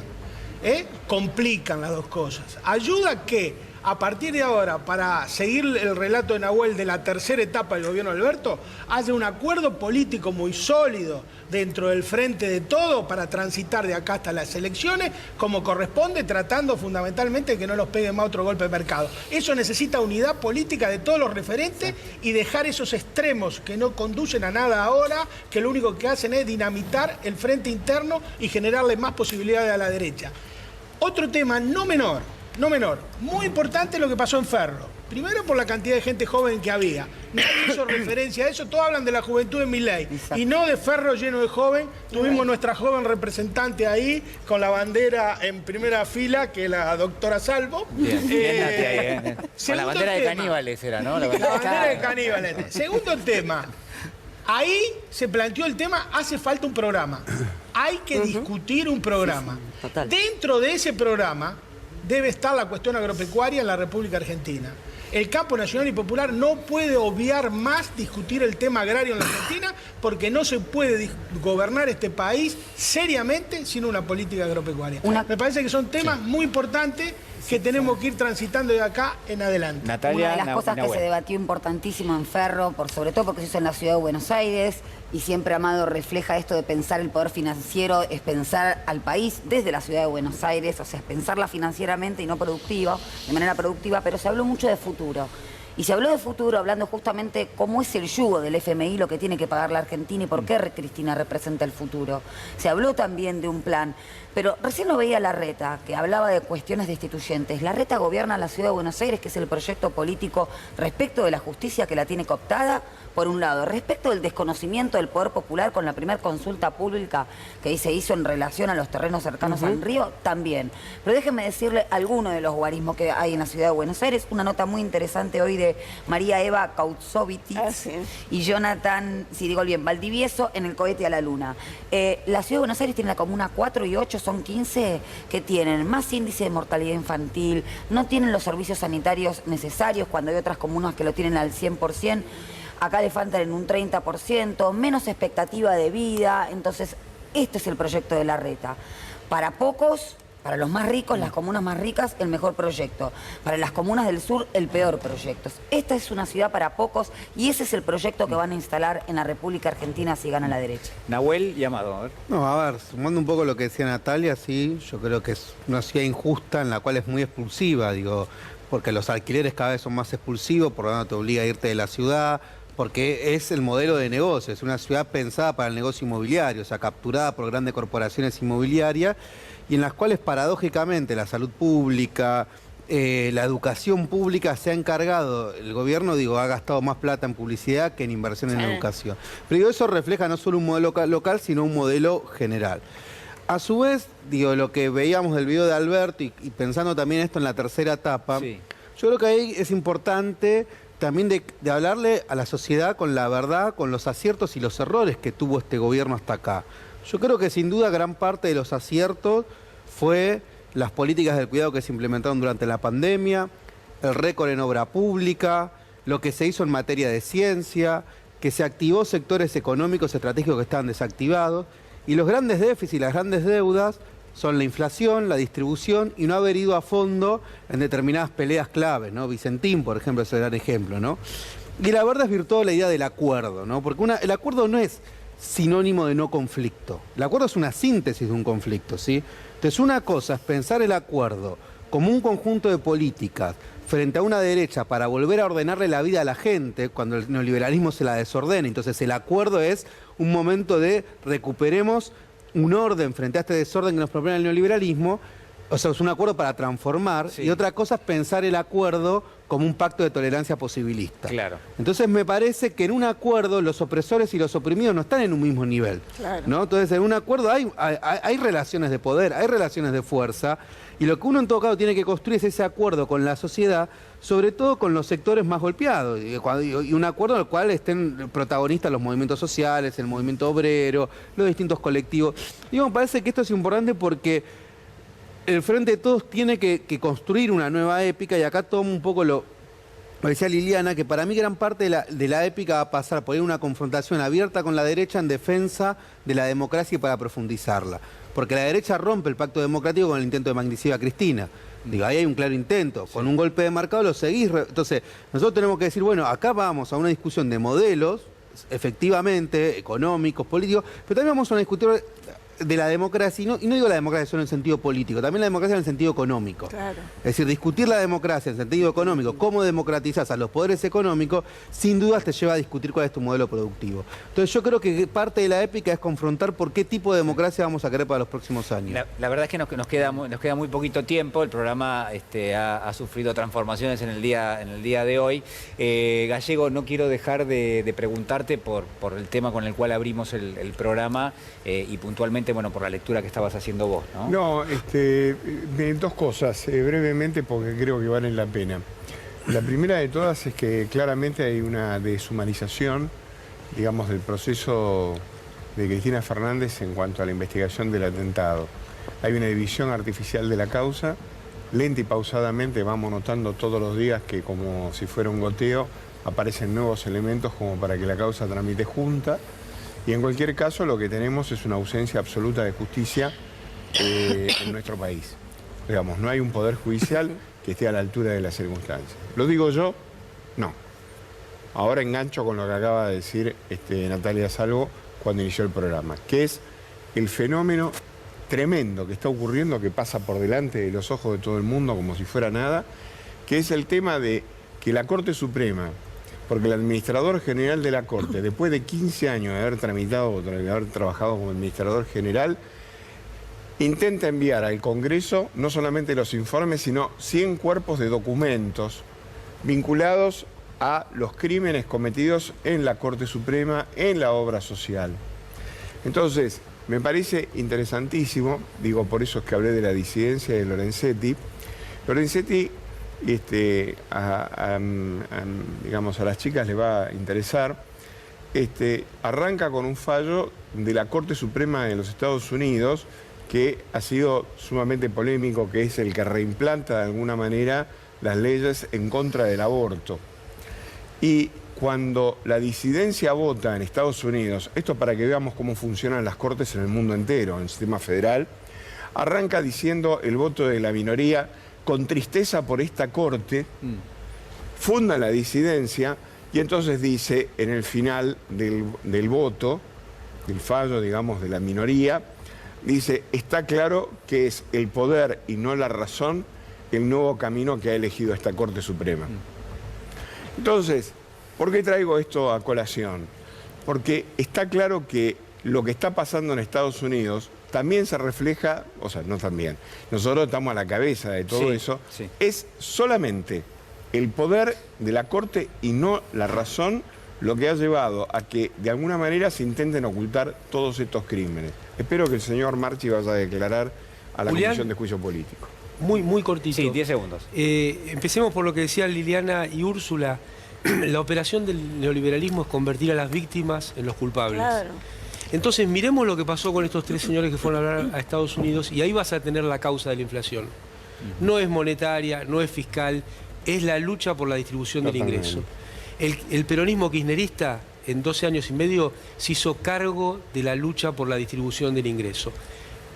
Complican las dos cosas. Ayuda que a partir de ahora, para seguir el relato de Nahuel de la tercera etapa del gobierno de Alberto, haya un acuerdo político muy sólido dentro del frente de todo para transitar de acá hasta las elecciones como corresponde, tratando fundamentalmente de que no los peguen más otro golpe de mercado. Eso necesita unidad política de todos los referentes y dejar esos extremos que no conducen a nada ahora, que lo único que hacen es dinamitar el frente interno y generarle más posibilidades a la derecha. Otro tema no menor, muy importante lo que pasó en Ferro. Primero por la cantidad de gente joven que había. Nadie hizo referencia a eso, todos hablan de la juventud de Milei. Y no de Ferro lleno de joven. Tuvimos nuestra joven representante ahí, con la bandera en primera fila, que es la doctora Salvo. Bien, con la bandera de caníbales era, ¿no? La bandera de caníbales. Segundo tema. Ahí se planteó el tema, hace falta un programa. Hay que discutir un programa. Dentro de ese programa debe estar la cuestión agropecuaria en la República Argentina. El campo nacional y popular no puede obviar más discutir el tema agrario en la Argentina porque no se puede gobernar este país seriamente sin una política agropecuaria. Me parece que son temas muy importantes que tenemos que ir transitando de acá en adelante. Natalia, una de las cosas que se debatió importantísimo en Ferro, sobre todo porque se hizo en la ciudad de Buenos Aires, y siempre Amado refleja esto de pensar el poder financiero, es pensar al país desde la ciudad de Buenos Aires, o sea, es pensarla financieramente y no de manera productiva, pero se habló mucho de futuro. Y se habló de futuro hablando justamente cómo es el yugo del FMI, lo que tiene que pagar la Argentina y por qué Cristina representa el futuro. Se habló también de un plan, pero recién lo veía Larreta, que hablaba de cuestiones destituyentes. Larreta gobierna la ciudad de Buenos Aires, que es el proyecto político respecto de la justicia que la tiene cooptada, por un lado. Respecto del desconocimiento del poder popular con la primera consulta pública que se hizo en relación a los terrenos cercanos al río, también. Pero déjenme decirle algunos de los guarismos que hay en la ciudad de Buenos Aires. Una nota muy interesante hoy de María Eva Kautsovitz y Jonathan, si digo bien, Valdivieso, en el cohete a la luna. La ciudad de Buenos Aires tiene la comuna 4 y 8, son 15 que tienen más índice de mortalidad infantil, no tienen los servicios sanitarios necesarios cuando hay otras comunas que lo tienen al 100%. Acá le faltan en un 30%, menos expectativa de vida. Entonces, este es el proyecto de Larreta. Para pocos, Para los más ricos, las comunas más ricas, el mejor proyecto. Para las comunas del sur, el peor proyecto. Esta es una ciudad para pocos y ese es el proyecto que van a instalar en la República Argentina si gana la derecha. Nahuel y Amado, a ver. No, a ver, sumando un poco lo que decía Natalia, sí, yo creo que es una ciudad injusta en la cual es muy expulsiva, digo, porque los alquileres cada vez son más expulsivos, por lo tanto te obliga a irte de la ciudad, porque es el modelo de negocio, es una ciudad pensada para el negocio inmobiliario, o sea, capturada por grandes corporaciones inmobiliarias, y en las cuales paradójicamente la salud pública, la educación pública se ha encargado, el gobierno, digo, ha gastado más plata en publicidad que en inversión en educación. Pero digo, eso refleja no solo un modelo local, sino un modelo general. A su vez, digo, lo que veíamos del video de Alberto y pensando también esto en la tercera etapa, yo creo que ahí es importante también de hablarle a la sociedad con la verdad, con los aciertos y los errores que tuvo este gobierno hasta acá. Yo creo que sin duda gran parte de los aciertos fue las políticas del cuidado que se implementaron durante la pandemia, el récord en obra pública, lo que se hizo en materia de ciencia, que se activó sectores económicos estratégicos que estaban desactivados, y los grandes déficits y las grandes deudas son la inflación, la distribución y no haber ido a fondo en determinadas peleas claves, ¿no? Vicentín, por ejemplo, es el gran ejemplo, ¿no? Y la verdad desvirtuó la idea del acuerdo, ¿no? Porque el acuerdo no es sinónimo de no conflicto. El acuerdo es una síntesis de un conflicto, ¿sí? Entonces, una cosa es pensar el acuerdo como un conjunto de políticas frente a una derecha para volver a ordenarle la vida a la gente cuando el neoliberalismo se la desordena. Entonces, el acuerdo es un momento de recuperemos un orden frente a este desorden que nos propone el neoliberalismo. O sea, es un acuerdo para transformar, y otra cosa es pensar el acuerdo como un pacto de tolerancia posibilista. Claro. Entonces me parece que en un acuerdo los opresores y los oprimidos no están en un mismo nivel. Claro. ¿No? Entonces en un acuerdo hay relaciones de poder, hay relaciones de fuerza, y lo que uno en todo caso tiene que construir es ese acuerdo con la sociedad, sobre todo con los sectores más golpeados, y un acuerdo en el cual estén protagonistas los movimientos sociales, el movimiento obrero, los distintos colectivos. Y me parece que esto es importante porque el Frente de Todos tiene que construir una nueva épica, y acá tomo un poco lo decía Liliana, que para mí gran parte de la épica va a pasar por una confrontación abierta con la derecha en defensa de la democracia y para profundizarla. Porque la derecha rompe el pacto democrático con el intento de magnicidio a Cristina. Digo, ahí hay un claro intento. Con un golpe de marcado lo seguís. Entonces, nosotros tenemos que decir, bueno, acá vamos a una discusión de modelos, efectivamente, económicos, políticos, pero también vamos a una discusión de la democracia, y no digo la democracia solo en sentido político, también la democracia en el sentido económico. Claro. Es decir, discutir la democracia en sentido económico, cómo democratizás a los poderes económicos, sin dudas te lleva a discutir cuál es tu modelo productivo. Entonces yo creo que parte de la épica es confrontar por qué tipo de democracia vamos a querer para los próximos años. La verdad es que nos queda muy poquito tiempo, el programa ha sufrido transformaciones en el día de hoy. Gallego, no quiero dejar de preguntarte por el tema con el cual abrimos el programa y puntualmente, bueno, por la lectura que estabas haciendo vos, ¿no? No, dos cosas, brevemente, porque creo que valen la pena. La primera de todas es que claramente hay una deshumanización, digamos, del proceso de Cristina Fernández en cuanto a la investigación del atentado. Hay una división artificial de la causa, lenta y pausadamente vamos notando todos los días que, como si fuera un goteo, aparecen nuevos elementos como para que la causa tramite junta. Y en cualquier caso lo que tenemos es una ausencia absoluta de justicia en nuestro país. Digamos, no hay un poder judicial que esté a la altura de las circunstancias. ¿Lo digo yo? No. Ahora engancho con lo que acaba de decir Natalia Salvo cuando inició el programa, que es el fenómeno tremendo que está ocurriendo, que pasa por delante de los ojos de todo el mundo como si fuera nada, que es el tema de que la Corte Suprema, porque el administrador general de la Corte, después de 15 años de haber tramitado, de haber trabajado como administrador general, intenta enviar al Congreso no solamente los informes, sino 100 cuerpos de documentos vinculados a los crímenes cometidos en la Corte Suprema, en la obra social. Entonces, me parece interesantísimo, digo, por eso es que hablé de la disidencia de Lorenzetti. Lorenzetti, digamos, a las chicas les va a interesar, arranca con un fallo de la Corte Suprema de los Estados Unidos que ha sido sumamente polémico, que es el que reimplanta de alguna manera las leyes en contra del aborto. Y cuando la disidencia vota en Estados Unidos, esto para que veamos cómo funcionan las cortes en el mundo entero, en el sistema federal, arranca diciendo el voto de la minoría con tristeza por esta corte, funda la disidencia y entonces dice en el final del voto, del fallo, digamos, de la minoría, dice, está claro que es el poder y no la razón el nuevo camino que ha elegido esta Corte Suprema. Entonces, ¿por qué traigo esto a colación? Porque está claro que lo que está pasando en Estados Unidos también se refleja, o sea, no también, nosotros estamos a la cabeza de todo eso, es solamente el poder de la Corte y no la razón lo que ha llevado a que de alguna manera se intenten ocultar todos estos crímenes. Espero que el señor Marchi vaya a declarar a la Comisión de Juicio Político. Muy cortito. Sí, 10 segundos. Empecemos por lo que decían Liliana y Úrsula. La operación del neoliberalismo es convertir a las víctimas en los culpables. Claro. Entonces, miremos lo que pasó con estos 3 señores que fueron a hablar a Estados Unidos y ahí vas a tener la causa de la inflación. No es monetaria, no es fiscal, es la lucha por la distribución del ingreso. El peronismo kirchnerista, en 12 años y medio, se hizo cargo de la lucha por la distribución del ingreso.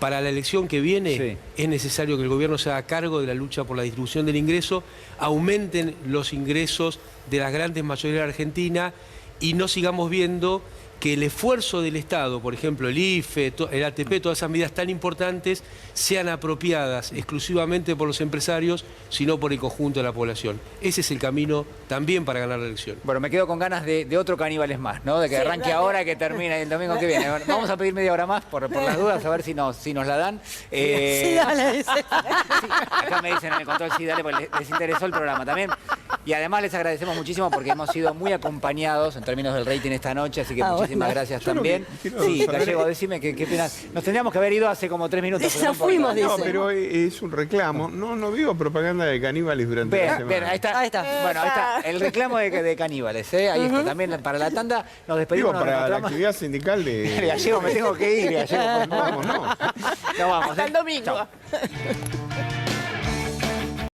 Para la elección que viene es necesario que el gobierno se haga cargo de la lucha por la distribución del ingreso, aumenten los ingresos de las grandes mayorías de Argentina y no sigamos viendo que el esfuerzo del Estado, por ejemplo el IFE, el ATP, todas esas medidas tan importantes, sean apropiadas exclusivamente por los empresarios, sino por el conjunto de la población. Ese es el camino también para ganar la elección. Bueno, me quedo con ganas de otro Caníbales más, ¿no? De que arranque ahora y que termine el domingo que viene. Bueno, vamos a pedir media hora más por las dudas, a ver si nos la dan. Sí, dale, dice. Sí, acá me dicen en el control, sí, dale, porque les interesó el programa también. Y además les agradecemos muchísimo porque hemos sido muy acompañados en términos del rating esta noche, así que muchísimas gracias también. Sí, Gallego, decime qué opinas. Nos tendríamos que haber ido hace como 3 minutos. Ya fuimos, dice. No, pero es un reclamo. No vivo propaganda de Caníbales durante la semana. Ahí está. Bueno, ahí está. El reclamo de Caníbales, ¿eh? Ahí está. También para la tanda nos despedimos. Digo, para la actividad sindical de... Gallego, me tengo que ir, Gallego. Vamos, no. No vamos. Hasta el domingo.